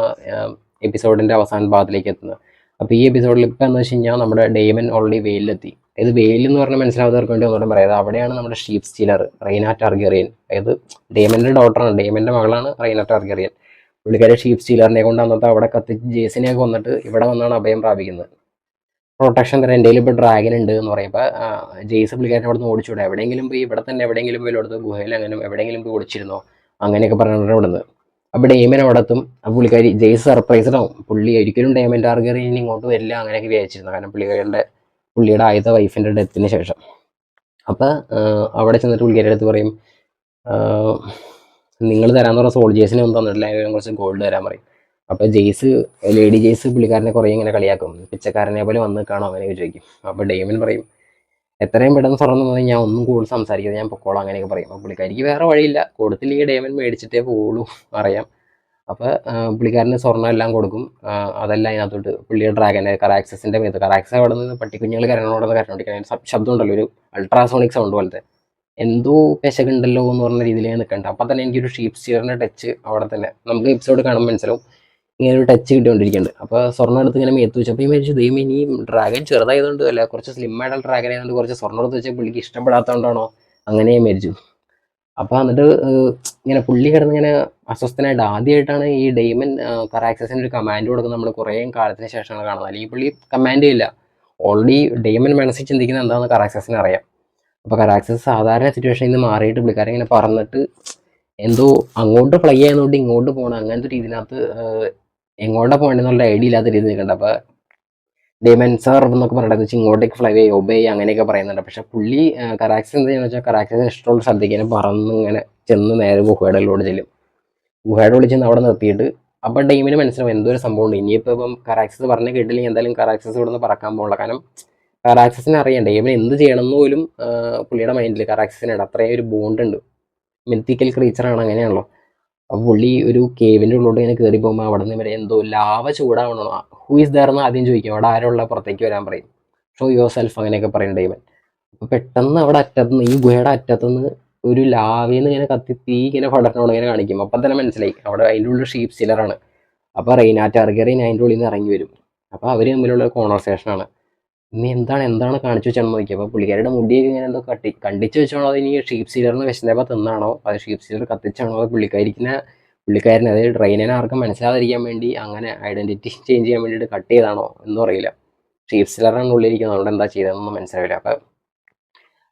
എപ്പിസോഡിൻ്റെ അവസാന ഭാഗത്തിലേക്ക് എത്തുന്നത്. അപ്പോൾ ഈ എപ്പിസോഡിൽ ഇപ്പോൾ എന്ന് വെച്ച് കഴിഞ്ഞാൽ നമ്മുടെ ഡെയ്മൻ ഓൾറെഡി വെയിലെത്തി. ഇത് വെയിൽ എന്ന് പറഞ്ഞാൽ മനസ്സിലാവാത്തവർക്ക് വേണ്ടി ഒന്നുകൂടെ പറയാം. അവിടെയാണ് നമ്മുടെ ഷീപ്പ് സ്റ്റീലർ റെയ്ന ടാർഗെറിയൻ, അതായത് ഡെയ്മൻ്റെ ഡോട്ടറാണ്, ഡെയ്മൻ്റെ മകളാണ് റെയ്ന ടാർഗെറിയൻ. പുള്ളിക്കാരെ ഷീപ്പ് സ്റ്റീലറിനെ കൊണ്ട് അന്നത്തെ അവിടെ കത്തിച്ച് ജേസിനെയൊക്കെ വന്നിട്ട് ഇവിടെ വന്നാണ് അഭയം പ്രാപിക്കുന്നത്. പ്രൊട്ടക്ഷൻ തരാൻ എൻ്റെ ഇപ്പോൾ ഡ്രാഗൻ ഉണ്ട് എന്ന് പറയുമ്പോൾ ജെയ്സ് പുള്ളിക്കാരനെ അവിടെ നിന്ന് ഓടിച്ചുകൂടെ, എവിടെയെങ്കിലും പോയി ഇവിടെ തന്നെ എവിടെയെങ്കിലും പോയി എടുത്ത് ഗുഹയിൽ അങ്ങനെ എവിടെയെങ്കിലും പോയി ഓടിച്ചിരുന്നോ അങ്ങനെയൊക്കെ പറഞ്ഞിട്ട് ഇവിടെ നിന്ന്. അപ്പോൾ ഡെയ്മൻ അവിടെ എത്തും. അപ്പോൾ പുള്ളിക്കാരി ജെയ്സ് സർപ്രൈസ്ഡ് ആവും. പുള്ളി ഒരിക്കലും ഡെയ്മൻ ടാർഗെറിയൻ ഇങ്ങോട്ട് വരില്ല അങ്ങനെയൊക്കെ വിചാരിച്ചിരുന്നു, കാരണം പുള്ളിയുടെ ആദ്യത്തെ വൈഫിൻ്റെ ഡെത്തിന് ശേഷം. അപ്പോൾ അവിടെ ചെന്നിട്ട് പുള്ളിക്കാരുടെ അടുത്ത് പറയും, നിങ്ങൾ തരാൻ പറഞ്ഞ സോൾജേഴ്സിനെ ഒന്നും തന്നിട്ടില്ല, അതിന് കുറച്ച് ഗോൾഡ് തരാൻ പറയും. അപ്പോൾ ലേഡി ജെയ്സ് പുള്ളിക്കാരനെ കുറേ ഇങ്ങനെ കളിയാക്കും, പിച്ചക്കാരനെ പോലെ വന്ന് കാണാം അങ്ങനെയൊക്കെ ചോദിക്കും. അപ്പോൾ ഡെയ്മൻ പറയും, എത്രയും പെട്ടെന്ന് തുറന്നു പോകുന്നത് ഞാൻ ഒന്നും കൂടുതൽ സംസാരിക്കുന്നത്, ഞാൻ പൊക്കോളാം അങ്ങനെയൊക്കെ പറയും. അപ്പോൾ പുള്ളിക്കാരിക്ക് വേറെ വഴിയില്ല, കൊടുത്തില്ലെങ്കിൽ ഡെയ്മൻ മേടിച്ചിട്ടേ പോകുള്ളൂ അറിയാം. അപ്പോൾ പുള്ളിക്കാരന് സ്വർണ്ണം എല്ലാം കൊടുക്കും. അതെല്ലാം അതിനകത്തോട്ട് പുള്ളിയുടെ ഡ്രാഗനെ കറാക്സസിൻ്റെ മേത്ത്, കറാക്സസ് അവിടെ നിന്ന് പട്ടിക്കുഞ്ഞുങ്ങൾ കരഞ്ഞോണ്ടിരിക്കാൻ ശബ്ദം ഉണ്ടല്ലോ, ഒരു അൾട്രാസോണിക് സൗണ്ട് പോലത്തെ, എന്തോ പെശകുണ്ടല്ലോ എന്ന് പറഞ്ഞ രീതിയിലാണ് നിൽക്കേണ്ടത്. അപ്പം തന്നെ എനിക്കൊരു ഷീപ്പ് സ്റ്റീറിൻ്റെ ടച്ച് അവിടെ തന്നെ നമുക്ക് എപ്പിസോഡ് കാണുമ്പോൾ മനസ്സിലാവും, ഇങ്ങനെ ഒരു ടച്ച് കിട്ടിക്കൊണ്ടിരിക്കുന്നുണ്ട്. അപ്പോൾ സ്വർണ്ണം എടുത്ത് ഇങ്ങനെ മേത്ത് വെച്ചപ്പോൾ ഈ മരിച്ചു ദൈവം, ഇനി ഡ്രാഗൻ ചെറുതായതുകൊണ്ട് അല്ല, കുറച്ച് സ്ലിം ആയിട്ടുള്ള ഡ്രാഗൻ ആയതുകൊണ്ട് കുറച്ച് സ്വർണ്ണം എടുത്ത് വെച്ചാൽ പുള്ളിക്ക് ഇഷ്ടപ്പെടാത്തതുകൊണ്ടാണോ അങ്ങനെ മരിച്ചു. അപ്പോൾ എന്നിട്ട് ഇങ്ങനെ പുള്ളി കിടന്ന് ഇങ്ങനെ അസ്വസ്ഥനായിട്ട് ആദ്യമായിട്ടാണ് ഈ ഡെയ്മൻ കറാക്സസിന് ഒരു കമാൻഡ് കൊടുക്കുന്നത് നമ്മൾ കുറേ കാലത്തിന് ശേഷമാണ് കാണുന്നത്. അല്ലെങ്കിൽ പുള്ളി കമാൻഡ് ചെയ്യില്ല, ഓൾറെഡി ഡെയ്മൻ മനസ്സിൽ ചിന്തിക്കുന്നത് എന്താണെന്ന് കറാക്സസിന് അറിയാം. അപ്പോൾ കറാക്സസ് സാധാരണ സിറ്റുവേഷനിൽ നിന്ന് മാറിയിട്ട് പുള്ളിക്കാരൻ ഇങ്ങനെ പറന്നിട്ട് എന്തോ അങ്ങോട്ട് ഫ്ലൈ ചെയ്യുന്നതുകൊണ്ട് ഇങ്ങോട്ട് പോകണം, അങ്ങനത്തെ രീതിയിനകത്ത് എങ്ങോട്ടാണ് പോകേണ്ടതെന്നുള്ള ഐഡിയ ഇല്ലാത്ത രീതി നിൽക്കുന്നുണ്ട്. അപ്പോൾ ഡെയ്മൻ സാർ എന്നൊക്കെ പറഞ്ഞിട്ട് വെച്ചാൽ ഇങ്ങോട്ടേക്ക് ഫ്ലൈ ചെയ്യും, ഒബേ അങ്ങനെയൊക്കെ പറയുന്നുണ്ട്. പക്ഷേ പുള്ളി കറാക്സസ് എന്താ ചെയ്യുന്നത് വെച്ചാൽ കറാക്സസിന് ഇഷ്ടമുള്ള സ്ഥലത്തേക്ക് ഇങ്ങനെ പറന്ന് ഇങ്ങനെ ചെന്ന് നേരെ ഗുഹയുടെ ഉള്ളിലോട്ട് ചെല്ലും. ഗുഹയുടെ ഉള്ളിൽ ചെന്ന് അവിടെ നിർത്തിയിട്ട് അപ്പോൾ ഡെയ്മിന് മനസ്സിലാവും എന്തോ ഒരു സംഭവം ഉണ്ട്. ഇനിയിപ്പം കറാക്സസ് പറഞ്ഞ് കേട്ടില്ലെങ്കിൽ എന്തായാലും കറാക്സസ് ഇവിടെ നിന്ന് പറക്കാൻ പോകില്ല, കാരണം കറാക്സസിനെ അറിയാം ഡെയ്മൻ എന്ത് ചെയ്യണമെന്ന് പോലും പുള്ളിയുടെ മൈൻഡിൽ കറാക്സസിനുണ്ട്. അത്രയും ഒരു ബോണ്ട് ഉണ്ട്, മിത്തിക്കൽ ക്രീച്ചറാണ്, അങ്ങനെയാണല്ലോ. അപ്പോൾ പുള്ളി ഒരു കേവിൻ്റെ ഉള്ളിലോട്ട് ഇങ്ങനെ കയറി പോകുമ്പോൾ അവിടെ നിന്ന് വരെ എന്തോ ലാവ ചൂടാവണോ, ഹൂ ഈസ് ദർ എന്ന് ആദ്യം ചോദിക്കും. അവിടെ ആരുള്ള പുറത്തേക്ക് വരാൻ പറയും, ഷോ യുവർ സെൽഫ് അങ്ങനെയൊക്കെ പറയും ഡെയ്മൻ. അപ്പോൾ പെട്ടെന്ന് അവിടെ അറ്റത്തുനിന്ന് ഈ ഗുഹയുടെ അറ്റത്തുനിന്ന് ഒരു ലാവയിൽ നിന്ന് ഇങ്ങനെ കത്തി തീ ഇങ്ങനെ പടർന്നോണ്ട് ഇങ്ങനെ കാണിക്കും. അപ്പം തന്നെ മനസ്സിലായി അവിടെ അതിൻ്റെ ഉള്ളിൽ ഷീപ്പ് സ്റ്റീലറാണ്. അപ്പോൾ റെയ്ന ടാർഗെറിയൻ അതിൻ്റെ ഉള്ളിൽ നിന്ന് ഇറങ്ങി വരും. അപ്പോൾ അവർ തമ്മിലുള്ള കോൺവെർസേഷനാണ്. ഇനി എന്താണ് കാണിച്ചു വെച്ചാണെന്ന് നോക്കി. അപ്പോൾ പുള്ളിക്കാരുടെ മുടിയൊക്കെ ഇങ്ങനെ എന്തോ കണ്ടിച്ച് വെച്ചാണോ, അത് ഇനി ഷീപ്പ് സ്റ്റീലറിന് വിശന്നപ്പോൾ തിന്നാണോ, അത് ഷീപ്പ് സ്റ്റീലർ കത്തിച്ചാണോ, അത് പുള്ളിക്കാരനെ അതായത് ട്രെയിനിനെ ആർക്കും മനസ്സിലാതിരിക്കാൻ വേണ്ടി അങ്ങനെ ഐഡൻറ്റിറ്റി ചേഞ്ച് ചെയ്യാൻ വേണ്ടിയിട്ട് കട്ട് ചെയ്താണോ എന്നും അറിയില്ല. ഷീപ്പ് സ്റ്റീലറാണ് ഉള്ളിലിരിക്കുന്നത്, അതുകൊണ്ട് എന്താ ചെയ്തതെന്നൊന്നും മനസ്സിലാവില്ല. അപ്പം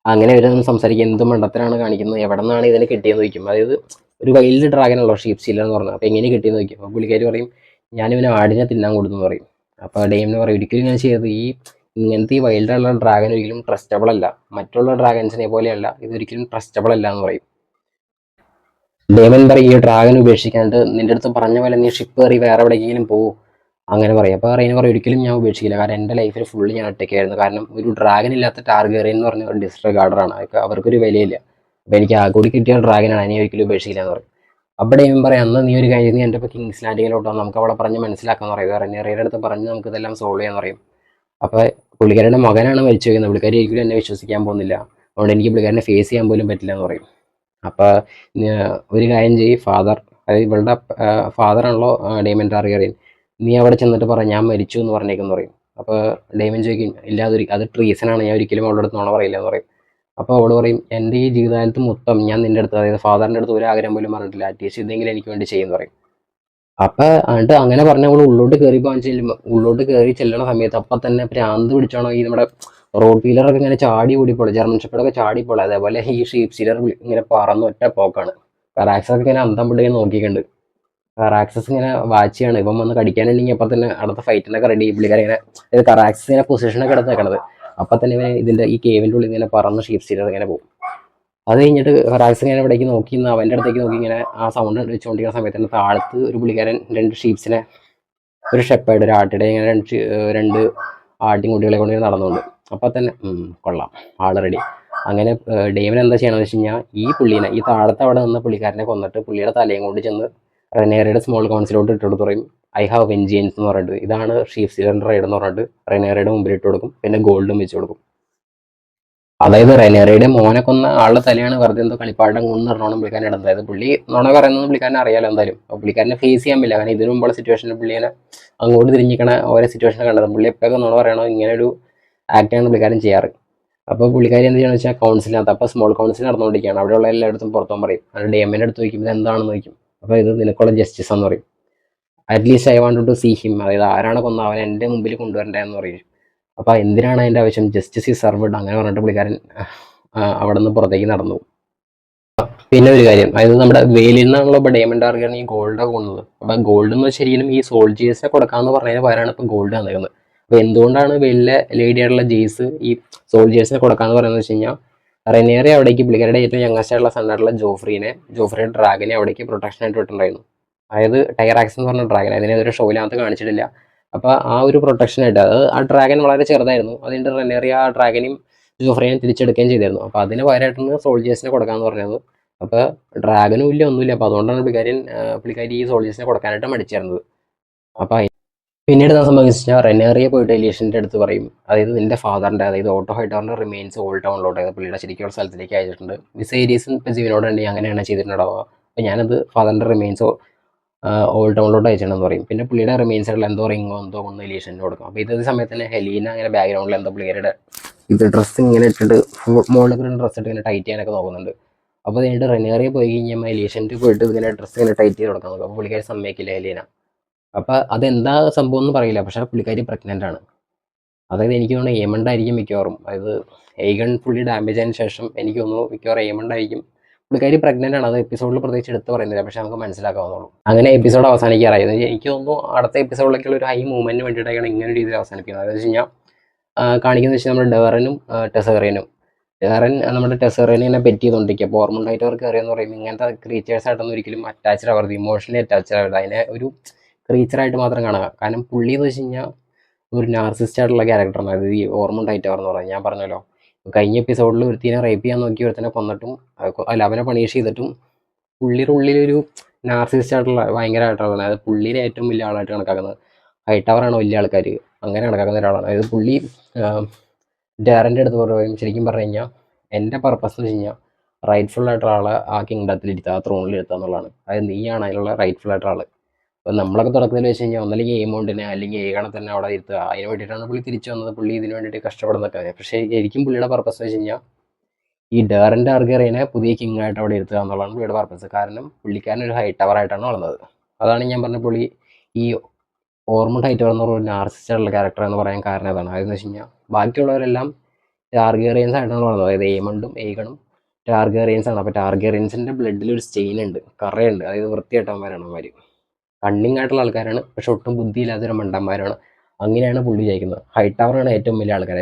അങ്ങനെ ഇവരൊന്നും സംസാരിക്കുക, എന്ത് മണ്ടത്തിലാണ് കാണിക്കുന്നത്, എവിടെ നിന്നാണ് ഇതിനെ കിട്ടിയെന്ന് ചോദിക്കും. അതായത് ഒരു വൈൽഡ് ഡ്രാഗനല്ലോ ഷീപ്പ് സ്റ്റീലർ എന്ന് പറഞ്ഞാൽ, അപ്പോൾ എങ്ങനെ കിട്ടിയെന്ന് ചോദിക്കും. അപ്പോൾ പുള്ളിക്കാർ പറയും, ഞാനിവനെ ആടിനെ തിന്നാൻ കൊടുത്തെന്ന് പറയും. അപ്പോൾ ഡെയ്മിന് പറയും, ഒരിക്കലും ഇങ്ങനെ ചെയ്തത്, ഇങ്ങനത്തെ ഈ വൈൽഡുള്ള ഡ്രാഗൻ ഒരിക്കലും ട്രസ്റ്റബിൾ അല്ല, മറ്റുള്ള ഡ്രാഗൻസിനെ പോലെയല്ല, ഇതൊരിക്കലും ട്രസ്റ്റബിൾ അല്ല എന്ന് പറയും. ഡെയ്മൻ പറയും, ഈ ഡ്രാഗൻ ഉപേക്ഷിക്കാണ്ട് നിന്റെ അടുത്ത് പറഞ്ഞ പോലെ നീ ഷിപ്പ് കയറി വേറെ എവിടെയെങ്കിലും പോകും അങ്ങനെ പറയും. അപ്പോൾ റെയ്ന പറയും, ഒരിക്കലും ഞാൻ ഉപേക്ഷിക്കില്ല, കാരണം എൻ്റെ ലൈഫിൽ ഫുള്ള് ഞാൻ ഒറ്റയ്ക്കായിരുന്നു, കാരണം ഒരു ഡ്രാഗൻ ഇല്ലാത്ത ടാർഗെറിയൻ എന്ന് പറഞ്ഞ ഒരു ഡിസ്ട്രിഗാർഡറാണ്, അവർക്കൊരു വിലയില്ല. അപ്പോൾ എനിക്ക് ആ കൂടി കിട്ടിയ ഡ്രാഗനാണ്, നീ ഒരിക്കലും ഉപേക്ഷിക്കില്ല എന്ന് പറയും. അപ്പോൾ ഡെയ്മൻ പറയും, അന്ന് നീ ഒരു കാര്യം, നീ എൻ്റെ ഇപ്പോൾ കിങ്സ് ലാൻഡിങ്ങിലോട്ടോ നമുക്ക് അവളെ പറഞ്ഞ് മനസ്സിലാക്കാമെന്ന് പറയും, റെയ്നയുടെ അടുത്ത് പറഞ്ഞ് നമുക്ക് ഇതെല്ലാം സോൾവ് ചെയ്യാമെന്ന് പറയും. അപ്പോൾ പുള്ളിക്കാരുടെ മകനാണ് മരിച്ചു വയ്ക്കുന്നത്, പുള്ളിക്കാരി ഒരിക്കലും എന്നെ വിശ്വസിക്കാൻ പോകുന്നില്ല, അതുകൊണ്ട് എനിക്ക് പുള്ളിക്കാരനെ ഫേസ് ചെയ്യാൻ പോലും പറ്റില്ല എന്ന് പറയും. അപ്പോൾ ഒരു കാര്യം ഫാദർ, അതായത് ഇവളുടെ ഫാദറാണല്ലോ ഡെയ്മൻ ടാർഗെറിയൻ, നീ അവിടെ ചെന്നിട്ട് പറ ഞാൻ മരിച്ചു എന്ന് പറഞ്ഞേക്കെന്ന് പറയും. അപ്പോൾ ഡെയ്മൻ ചോദിക്കും, ഇല്ലാതെ അത് ട്രീസനാണ്, ഞാൻ ഒരിക്കലും അവളുടെ അടുത്ത് നോണ പറയില്ല എന്ന് പറയും. അപ്പോൾ അവൾ പറയും, എൻ്റെ ഈ ജീവിതകാലത്ത് മൊത്തം ഞാൻ നിൻ്റെ അടുത്ത്, അതായത് ഫാദറിൻ്റെ അടുത്ത് ഒരു ആഗ്രഹം പോലും പറഞ്ഞിട്ടില്ല, അറ്റ്ലീസ്റ്റ് ഇതെങ്കിലും എനിക്ക് വേണ്ടി ചെയ്യുമെന്ന് പറയും. അപ്പോൾ എന്നിട്ട് അങ്ങനെ പറഞ്ഞ അവൾ ഉള്ളോട്ട് കയറി ചെല്ലുന്ന സമയത്ത് അപ്പം തന്നെ ഭ്രാന്ത് പിടിച്ചാണോ ഈ നമ്മുടെ റോഡ് വീലറൊക്കെ ഇങ്ങനെ ചാടി ഓടിപ്പോളെ, ജർമ്മൻ ഷെപ്പേർഡൊക്കെ ചാടിപ്പോളെ, അതേപോലെ ഈ ഷീപ്പ് സ്റ്റീലർ ഇങ്ങനെ പറന്ന് ഒറ്റ പോക്കാണ്. കറാക്സസ് ഇങ്ങനെ അന്തം പിടിക്കാൻ നോക്കിയിട്ടുണ്ട്. കറാക്സസ് ഇങ്ങനെ വാച്ചിയാണ്, ഇവൻ വന്ന് കടിക്കാനുണ്ടെങ്കിൽ അപ്പം തന്നെ അടുത്ത ഫൈറ്റിനൊക്കെ റെഡി. പുള്ളിക്കാരൻ ഇങ്ങനെ കറാക്സസ് ഇങ്ങനെ പൊസിഷനൊക്കെ എടുത്ത് വെക്കണത്, അപ്പം തന്നെ ഇവന് ഇതിൻ്റെ ഈ കേവിൻ്റെ ഉള്ളിൽ ഇങ്ങനെ പറന്ന് ഷീപ്പ് സ്റ്റീലർ ഇങ്ങനെ പോകും. അത് കഴിഞ്ഞിട്ട് കറാക്സസ് ഇങ്ങനെ ഇവിടേക്ക് നോക്കി നിന്ന് അവൻ്റെ അടുത്തേക്ക് നോക്കി ഇങ്ങനെ ആ സൗണ്ട് വെച്ചുകൊണ്ടിരിക്കുന്ന സമയത്ത് തന്നെ താഴത്ത് ഒരു പുള്ളിക്കാരൻ രണ്ട് ഷീപ്സിനെ, ഒരു ഷെപ്പേർഡ്, ഒരു ആട്ടിടെ ഇങ്ങനെ രണ്ട് ആട്ടിൻകുട്ടികളെ കൊണ്ട് നടന്നുകൊണ്ട്. അപ്പം തന്നെ കൊള്ളാം, ആൾ റെഡി. അങ്ങനെ ഡെയ്മൻ എന്താ ചെയ്യണമെന്ന് വെച്ച് കഴിഞ്ഞാൽ ഈ താഴത്തെ അവിടെ നിന്ന് പുള്ളിക്കാരനെ കൊന്നിട്ട് പുള്ളിയുടെ തലയും കൊണ്ട് ചെന്ന് റെനേറയുടെ സ്മോൾ കൗൺസിലോട്ട് ഇട്ട് കൊടുത്ത് പറയും ഐ ഹാവ് വെഞ്ചിയൻസ് എന്ന് പറഞ്ഞിട്ട്, ഇതാണ് ഷീഫ് സിലിണ്ടർ റൈഡ് എന്ന് പറഞ്ഞിട്ട് റെനേറയുടെ മുമ്പിൽ ഇട്ട് കൊടുക്കും. പിന്നെ ഗോൾഡും വെച്ച് കൊടുക്കും. അതായത് റെനേറയുടെ മോനെ കൊന്ന ആളുടെ തലയാണ് വെറുതെ എന്തോ കളിപ്പാട്ടം കൊണ്ട് പറഞ്ഞോണം പുള്ളിക്കാരൻ ഇടുന്നത്. അതായത് പുള്ളി നുണ പറയുന്നത് പുള്ളിക്കാരനെ അറിയാലോ എന്തായാലും. അപ്പോൾ പുള്ളിക്കാരനെ ഫേസ് ചെയ്യാൻ പറ്റില്ല, കാരണം ഇതിനു മുമ്പുള്ള സിറ്റുവേഷനിൽ പുള്ളിനെ അങ്ങോട്ട് തിരിഞ്ഞിക്കണ ഓരോ സിറ്റുവേഷനെ കണ്ടത്. പുള്ളി എപ്പോഴൊക്കെ നുണ പറയണോ ഇങ്ങനെ ഒരു ആക്ടാണ് പുള്ളിക്കാരൻ ചെയ്യാറ്. അപ്പോൾ പുള്ളിക്കാരി എന്ത് ചെയ്യുകയെന്ന് വെച്ചാൽ കൗൺസിലിനകത്ത്, അപ്പോൾ സ്മോൾ കൗൺസിൽ നടന്നുകൊണ്ടിരിക്കുകയാണ്, അവിടെയുള്ള എല്ലായിടത്തും പുറത്തും പറയും. അത് ഡേമിൻ്റെ അടുത്ത് ചോദിക്കും ഇത് എന്താണെന്ന് ചോദിക്കും. അപ്പോൾ ഇത് നിനക്കുള്ള ജസ്റ്റിസ് എന്ന് പറയും. At least I want to see him, അതായത് ആരാണ് കൊന്ന അവൻ എൻ്റെ മുമ്പിൽ കൊണ്ടുവരേണ്ടതെന്ന് പറയും. അപ്പോൾ എന്തിനാണ് അതിൻ്റെ ആവശ്യം, ജസ്റ്റിസ് ഈസ് സർവ്ഡ് അങ്ങനെ പറഞ്ഞിട്ട് പുള്ളിക്കാരൻ അവിടെ നിന്ന് പുറത്തേക്ക് നടന്നു. പിന്നെ ഒരു കാര്യം, അതായത് നമ്മുടെ വെയിലിൽ നിന്നാണല്ലോ ഇപ്പോൾ ഡയമണ്ട് ടാർഗറ്റിന് ഈ ഗോൾഡൊക്കെ കൊണ്ടത്. അപ്പം ഗോൾഡ് എന്ന് ശരിക്കും ഈ സോൾജിയേഴ്സിനെ കൊടുക്കാമെന്ന് പറഞ്ഞതിന് പകരമാണ് ഇപ്പം ഗോൾഡ് തന്നിരിക്കുന്നത്. അപ്പോൾ എന്തുകൊണ്ടാണ് വെയിലിലെ ലേഡി ആയിട്ടുള്ള ജെയ്സ് ഈ സോൾജിയേഴ്സിനെ കൊടുക്കാമെന്ന് പറയുന്നത് വെച്ച് കഴിഞ്ഞാൽ, റെനേറെ അവിടേക്ക് പുള്ളിക്കാരുടെ ഏറ്റവും യങ്ങസ്റ്റ് ആയിട്ടുള്ള സണ്ണായിട്ടുള്ള ജോഫ്രിയുടെ ഡ്രാഗനെ അവിടേക്ക് പ്രൊട്ടക്ഷൻ ആയിട്ട് വിട്ടിട്ടുണ്ടായിരുന്നു. അതായത് ടൈറാക്സ് എന്ന് പറഞ്ഞ ഡ്രാഗൻ, അതിനെ ഒരു ഷോയിനകത്ത് കാണിച്ചിട്ടില്ല. അപ്പോൾ ആ ഒരു പ്രൊട്ടക്ഷനായിട്ട്, അത് ആ ഡ്രാഗൻ വളരെ ചെറുതായിരുന്നു, അതിൻ്റെ റെനേറിയ ആ ഡ്രാഗനെയും ജോഫ്രിയെ തിരിച്ചെടുക്കുകയും ചെയ്തിരുന്നു. അപ്പോൾ അതിന് പകരമായിട്ടാണ് സോൾജിയേഴ്സിനെ കൊടുക്കാമെന്ന് പറഞ്ഞത്. അപ്പോൾ ഡ്രാഗനും ഇല്ല ഒന്നുമില്ല. അപ്പോൾ അതുകൊണ്ടാണ് പുള്ളിക്കാരി ഈ സോൾജേഴ്സിനെ കൊടുക്കാനായിട്ട് മടിച്ചിരുന്നത്. അപ്പോൾ പിന്നീട് എന്താ സംഭവിച്ചാൽ റെനേറിയെ പോയിട്ട് എലീഷൻ്റെ അടുത്ത് പറയും, അതായത് നിന്റെ ഫാദറിൻ്റെ, അതായത് ഓട്ടോ ഹൈറ്ററിൻ്റെ റിമെയിൻസ് ഓൾഡ് ടൗണിലോട്ട്, അതായത് പുള്ളിയുടെ ശരിക്കുള്ള സ്ഥലത്തിലേക്ക് അയച്ചിട്ടുണ്ട്. വിസേരീസും ഇപ്പോൾ ജീവനോടുണ്ടെങ്കിൽ അങ്ങനെയാണ് ചെയ്തിട്ടുണ്ടാവുക. അപ്പോൾ ഞാനത് ഫാദറിൻ്റെ റിമെയിൻസ് ഓൾഡ് ടൗണിലോട്ട് അയച്ചിട്ടുണ്ടെന്ന് പറയും. പിന്നെ പുള്ളിയുടെ റിമെയിൻസ് ആയിട്ടുള്ള എന്തോ റിങ്ങോ എന്തോ ഒന്ന് എലീഷന് കൊടുക്കും. അപ്പോൾ ഇതേ സമയത്ത് തന്നെ ഹെലീന അങ്ങനെ ബാക്ക്ഗ്രൗണ്ടിൽ എന്തോ പുള്ളിയുടെ ഇത് ഡ്രസ്സ് ഇങ്ങനെ ഇട്ടിട്ട് മുകളിൽ ഡ്രസ്സ് ഇട്ട് ഇങ്ങനെ ടൈറ്റ് ചെയ്യാനൊക്കെ നോക്കുന്നുണ്ട്. അപ്പോൾ അതിനായിട്ട് റെനേറിയെ പോയി കഴിഞ്ഞാൽ എലീഷൻ്റെ പോയിട്ട് ഇങ്ങനെ ഡ്രസ്സ് ഇങ്ങനെ ടൈറ്റ് ചെയ്ത് കൊടുക്കാൻ നോക്കും. അപ്പോൾ പുള്ളിക്കാരി സമ്മതിക്കില്ല ഹെലീന. അപ്പോൾ അതെന്താ സംഭവം എന്ന് പറയില്ല, പക്ഷേ പുള്ളിക്കാരി പ്രഗ്നൻ്റ് ആണ്. അതായത് എനിക്ക് തോന്നുന്നു ഏമണ്ടായിരിക്കും മിക്കവാറും, അതായത് ഏഗൺ പുള്ളി ഡാമേജ് ആയതിനു ശേഷം എനിക്ക് തോന്നുന്നു മിക്കവാറും ഏമണ്ടായിരിക്കും. പുള്ളിക്കാരി പ്രഗ്നൻ്റ് ആണ്. അത് എപ്പിസോഡിൽ പ്രത്യേകിച്ച് എടുത്ത് പറയുന്നില്ല, പക്ഷേ നമുക്ക് മനസ്സിലാക്കാവുന്നുള്ളൂ. അങ്ങനെ എപ്പിസോഡ് അവസാനിക്കാറായത്. എനിക്ക് തോന്നുന്നു അടുത്ത എപ്പിസോഡിലേക്കുള്ള ഒരു ഹൈ മൂവ്മെൻറ്റിന് വേണ്ടിയിട്ടാണ് ഇങ്ങനെ രീതിയിൽ അവസാനിക്കുന്നത്. അതെന്ന് വെച്ച് കഴിഞ്ഞാൽ കാണിക്കുന്നത് വെച്ചാൽ നമ്മുടെ ഡെറനും ടെസേറിയനും, ഡെറൻ നമ്മുടെ ടെസേറിയനെ പെറ്റ് ചെയ്തുകൊണ്ടിരിക്കുക. അപ്പോൾ ഓർമ്മണ്ടായിട്ട് അവർക്ക് അറിയാമെന്ന് പറയും ഇങ്ങനത്തെ ക്രീച്ചേഴ്സ് ആയിട്ടൊന്നും ഒരിക്കലും അറ്റാച്ച്ഡ് ആവരുത്, ഇമോഷണലി അറ്റാച്ച്ഡ് ആവരുത്, അതിനെ ഒരു ക്രീച്ചറായിട്ട് മാത്രം കാണുക. കാരണം പുള്ളി എന്ന് വെച്ച് കഴിഞ്ഞാൽ ഒരു നാർസിസ്റ്റ് ആയിട്ടുള്ള ക്യാരക്ടറാണ്. അതായത് ഈ ഓർമ്മണ്ടായിട്ട് എന്ന് പറയുന്നത് ഞാൻ പറഞ്ഞല്ലോ, കഴിഞ്ഞ എപ്പിസോഡിൽ ഒരുത്തിനെ റേപ്പ് ചെയ്യാൻ നോക്കി ഒരുത്തിനെ കൊന്നിട്ടും അല്ല അവനെ പണീഷ് ചെയ്തിട്ടും പുള്ളിയുടെ ഉള്ളിലൊരു നാർസിസ്റ്റ് ആയിട്ടുള്ള ഭയങ്കരമായിട്ടുള്ള, അതായത് പുള്ളിയുടെ ഏറ്റവും വലിയ ആളായിട്ട് കണക്കാക്കുന്നത് ഹൈറ്റവറാണ് വലിയ ആൾക്കാർ അങ്ങനെ കണക്കാക്കുന്ന ഒരാളാണ്. അതായത് പുള്ളി ഡാരൻ്റെ അടുത്ത് പറയും, ശരിക്കും പറഞ്ഞു കഴിഞ്ഞാൽ എൻ്റെ പർപ്പസ് എന്ന് വെച്ച് കഴിഞ്ഞാൽ റൈറ്റ്ഫുൾ ആയിട്ടുള്ള ആളെ ആ കിങ്ഡത്തിൽ ഇരുത്തുക, ആ ത്രോണിൽ ഇരുത്തുക എന്നുള്ളതാണ്. അതായത് നീയാണ് അതിനുള്ള റൈറ്റ്ഫുൾ ആയിട്ടുള്ള ആൾ. അപ്പോൾ നമ്മളൊക്കെ തുടക്കത്തിൽ വെച്ച് കഴിഞ്ഞാൽ ഒന്നല്ലെങ്കിൽ എമൗണ്ടിനെ അല്ലെങ്കിൽ ഏകണെ തന്നെ അവിടെ ഇരുത്തുക, അതിന് വേണ്ടിയിട്ടാണ് പുള്ളി തിരിച്ചു വന്നത്. പുള്ളി ഇതിന് വേണ്ടിയിട്ട് കഷ്ടപ്പെടുന്നൊക്കെ. പക്ഷേ ശരിക്കും പുള്ളിയുടെ പർപ്പസ് എന്ന് വെച്ച് കഴിഞ്ഞാൽ ഈ ഡാരൻ്റെ ടാർഗെറിയനെ പുതിയ കിങ് ആയിട്ട് അവിടെ ഇരുത്തുക എന്നുള്ളതാണ് പുള്ളിയുടെ പർപ്പസ്. കാരണം പുള്ളിക്കാരൻ ഒരു ഹൈറ്റവറായിട്ടാണ് വളർന്നത്. അതാണ് ഞാൻ പറഞ്ഞ പുള്ളി ഈ ഓർമണ്ട് ഹൈറ്റവർ എന്ന് പറഞ്ഞ നാർസിസ്റ്റ് ആയിട്ടുള്ള ക്യാരക്ടർ എന്ന് പറയാൻ കാരണം അതാണ്. അതെന്ന് വെച്ച് കഴിഞ്ഞാൽ ബാക്കിയുള്ളവരെല്ലാം ടാർഗേറിയൻസ് ആയിട്ടാണ് വളർന്നത്. അതായത് ഏമണ്ടും ഏഗണും ടാർഗേറിയൻസ് ആണ്. അപ്പോൾ ടാർഗേറിയൻസിൻ്റെ ബ്ലഡിൽ ഒരു സ്റ്റെയിൻ ഉണ്ട്, കറയുണ്ട്. അതായത് വൃത്തിയായിട്ടവന്മാരാണ് അവർ, കണ്ണിങ് ആയിട്ടുള്ള ആൾക്കാരാണ്, പക്ഷെ ഒട്ടും ബുദ്ധിയില്ലാത്തൊരു മണ്ടന്മാരാണ്. അങ്ങനെയാണ് പുള്ളി ജയിക്കുന്നത്. ഹൈറ്റവറാണ് ഏറ്റവും വലിയ ആൾക്കാർ,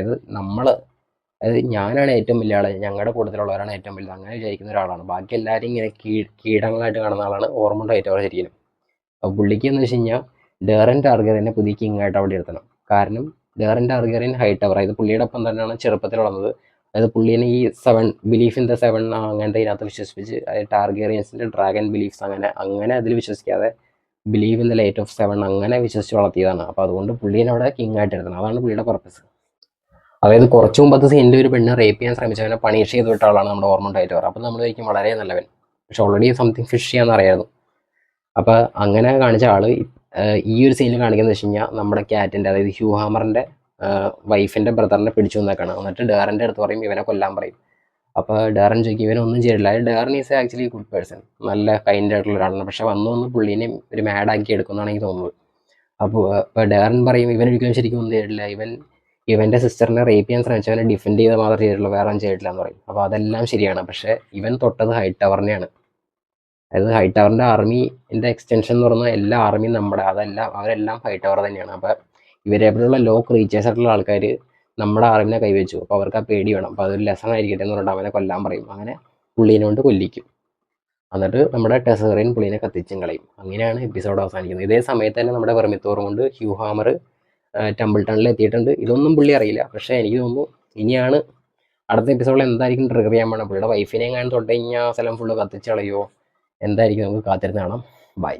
അതായത് ഞാനാണ് ഏറ്റവും വലിയ ആൾ, ഞങ്ങളുടെ കൂട്ടത്തിലുള്ളവരാണ് ഏറ്റവും വലുത്, അങ്ങനെ വിചാരിക്കുന്ന ഒരാളാണ്. ബാക്കി എല്ലാവരും ഇങ്ങനെ കീടങ്ങളായിട്ട് കാണുന്ന ആളാണ് ഓർമണ്ട് ഹൈറ്റവർ ശരിക്കും. അപ്പോൾ പുള്ളിക്ക് എന്ന് വെച്ച് കഴിഞ്ഞാൽ ഡേറൻ ടാർഗറിയനെ പുതിയ കിങ് ആയിട്ട് അവിടെ ഇരുത്തണം. കാരണം ഡേറൻ ടാർഗറിയൻ ഹൈറ്റവർ, അതായത് പുള്ളിയുടെ ഒപ്പം തന്നെയാണ് ചെറുപ്പത്തിൽ വളർന്നത്. അതായത് പുള്ളിനെ ഈ 7 ബിലീഫ് ഇൻ ദ 7 അങ്ങനത്തെ ഇതിനകത്ത് വിശ്വസിപ്പിച്ച്, അതായത് ടാർഗേറിയൻസിൻ്റെ ഡ്രാഗൺ ബിലീഫ്സ് അങ്ങനെ അതിൽ വിശ്വസിക്കാതെ believe in the light of 7 അങ്ങനെ വിശ്വസിച്ച് വളർത്തിയതാണ്. അപ്പോൾ അതുകൊണ്ട് പുള്ളീനെ അവിടെ കിങ് ആയിട്ട് എടുക്കണം, അതാണ് പുള്ളിയുടെ പർപ്പസ്. അതായത് കുറച്ച് മുമ്പത്തെ സീനിൽ ഒരു പെണ്ണ് റേപ്പ് ചെയ്യാൻ ശ്രമിച്ചവനെ പണിഷ് ചെയ്ത് വിട്ട ആളാണ് നമ്മുടെ ഓർമണ്ട് ഹൈറ്റവർ. അപ്പോൾ നമ്മൾ കഴിക്കും വളരെ നല്ലവൻ, പക്ഷെ ഓൾറെഡി സംതിങ് ഫിഷ് ചെയ്യാന്ന് അറിയായിരുന്നു. അപ്പോൾ അങ്ങനെ കാണിച്ച ആള് ഈ ഒരു സീനിൽ കാണിക്കുന്നത് വെച്ച് കഴിഞ്ഞാൽ നമ്മുടെ ക്യാറ്റിൻ്റെ, അതായത് ഹ്യൂ ഹാമറിൻ്റെ വൈഫിൻ്റെ ബ്രദറിനെ പിടിച്ചു വന്നേക്കാണ്. എന്നിട്ട് ഡാറിൻ്റെ അടുത്ത് പറയും ഇവനെ കൊല്ലാൻ പറയും. അപ്പോൾ ഡാറൻ ചോദിക്കും ഇവനൊന്നും ചെയ്തില്ല. ഡാറൻ ഈസ് ആക്ച്വലി ഗുഡ് പേഴ്സൺ, നല്ല കൈൻഡ് ആയിട്ടുള്ള ഒരാളാണ്, പക്ഷെ വന്ന് പുള്ളീനെ ഒരു മാഡാക്കി എടുക്കുമെന്നാണ് എനിക്ക് തോന്നുന്നത്. അപ്പോൾ ഡാറൻ പറയും ഇവനൊരിക്കലും ശരിക്കും ഒന്നും ചെയ്തിട്ടില്ല, ഇവൻ്റെ സിസ്റ്ററിനെ റേപ്പ് ചെയ്യാൻ ശ്രമിച്ചവനെ ഡിഫെൻഡ് ചെയ്ത് മാത്രമേ ചെയ്തിട്ടുള്ളൂ, വേറെ ഒന്നും ചെയ്തിട്ടില്ല എന്ന് പറയും. അപ്പോൾ അതെല്ലാം ശരിയാണ്, പക്ഷേ ഇവൻ തൊട്ടത് ഹൈറ്റവറിനെയാണ്. അതായത് ഹൈറ്റവറിൻ്റെ ആർമീൻ്റെ എക്സ്റ്റൻഷൻ എന്ന് പറഞ്ഞാൽ എല്ലാ ആർമിയും നമ്മുടെ, അവരെല്ലാം ഹൈറ്റവർ തന്നെയാണ്. അപ്പോൾ ഇവരെപ്പോലുള്ള ലോ ക്രീച്ചേഴ്സ് ആയിട്ടുള്ള ആൾക്കാർ നമ്മുടെ ആർമിനെ കൈവച്ചു. അപ്പോൾ അവർക്ക് ആ പേടി വേണം. അപ്പോൾ അതൊരു ലെസൺ ആയിരിക്കട്ടെ എന്ന് പറഞ്ഞിട്ട് അവനെ കൊല്ലാൻ പറയും. അങ്ങനെ പുള്ളീനെ കൊണ്ട് കൊല്ലിക്കും. എന്നിട്ട് നമ്മുടെ ടെസേറിയൻ പുള്ളീനെ കത്തിച്ചും കളയും. അങ്ങനെയാണ് എപ്പിസോഡ് അവസാനിക്കുന്നത്. ഇതേ സമയത്ത് തന്നെ നമ്മുടെ വെർമിത്തോറും കൊണ്ട് ഹ്യൂ ഹാമർ ടെമ്പിൾ ടണിൽ എത്തിയിട്ടുണ്ട്. ഇതൊന്നും പുള്ളി അറിയില്ല, പക്ഷേ എനിക്ക് തോന്നുന്നു ഇനിയാണ് അടുത്ത എപ്പിസോഡിൽ എന്തായിരിക്കും ട്രിഗർ ചെയ്യാൻ വേണം. പുള്ളിയുടെ വൈഫിനെ എങ്ങാനും തൊട്ട് കഴിഞ്ഞാൽ സ്ഥലം ഫുള്ള് കത്തിച്ച് കളയോ എന്തായിരിക്കും, നമുക്ക് കാത്തിരുന്ന് കാണാം. ബൈ.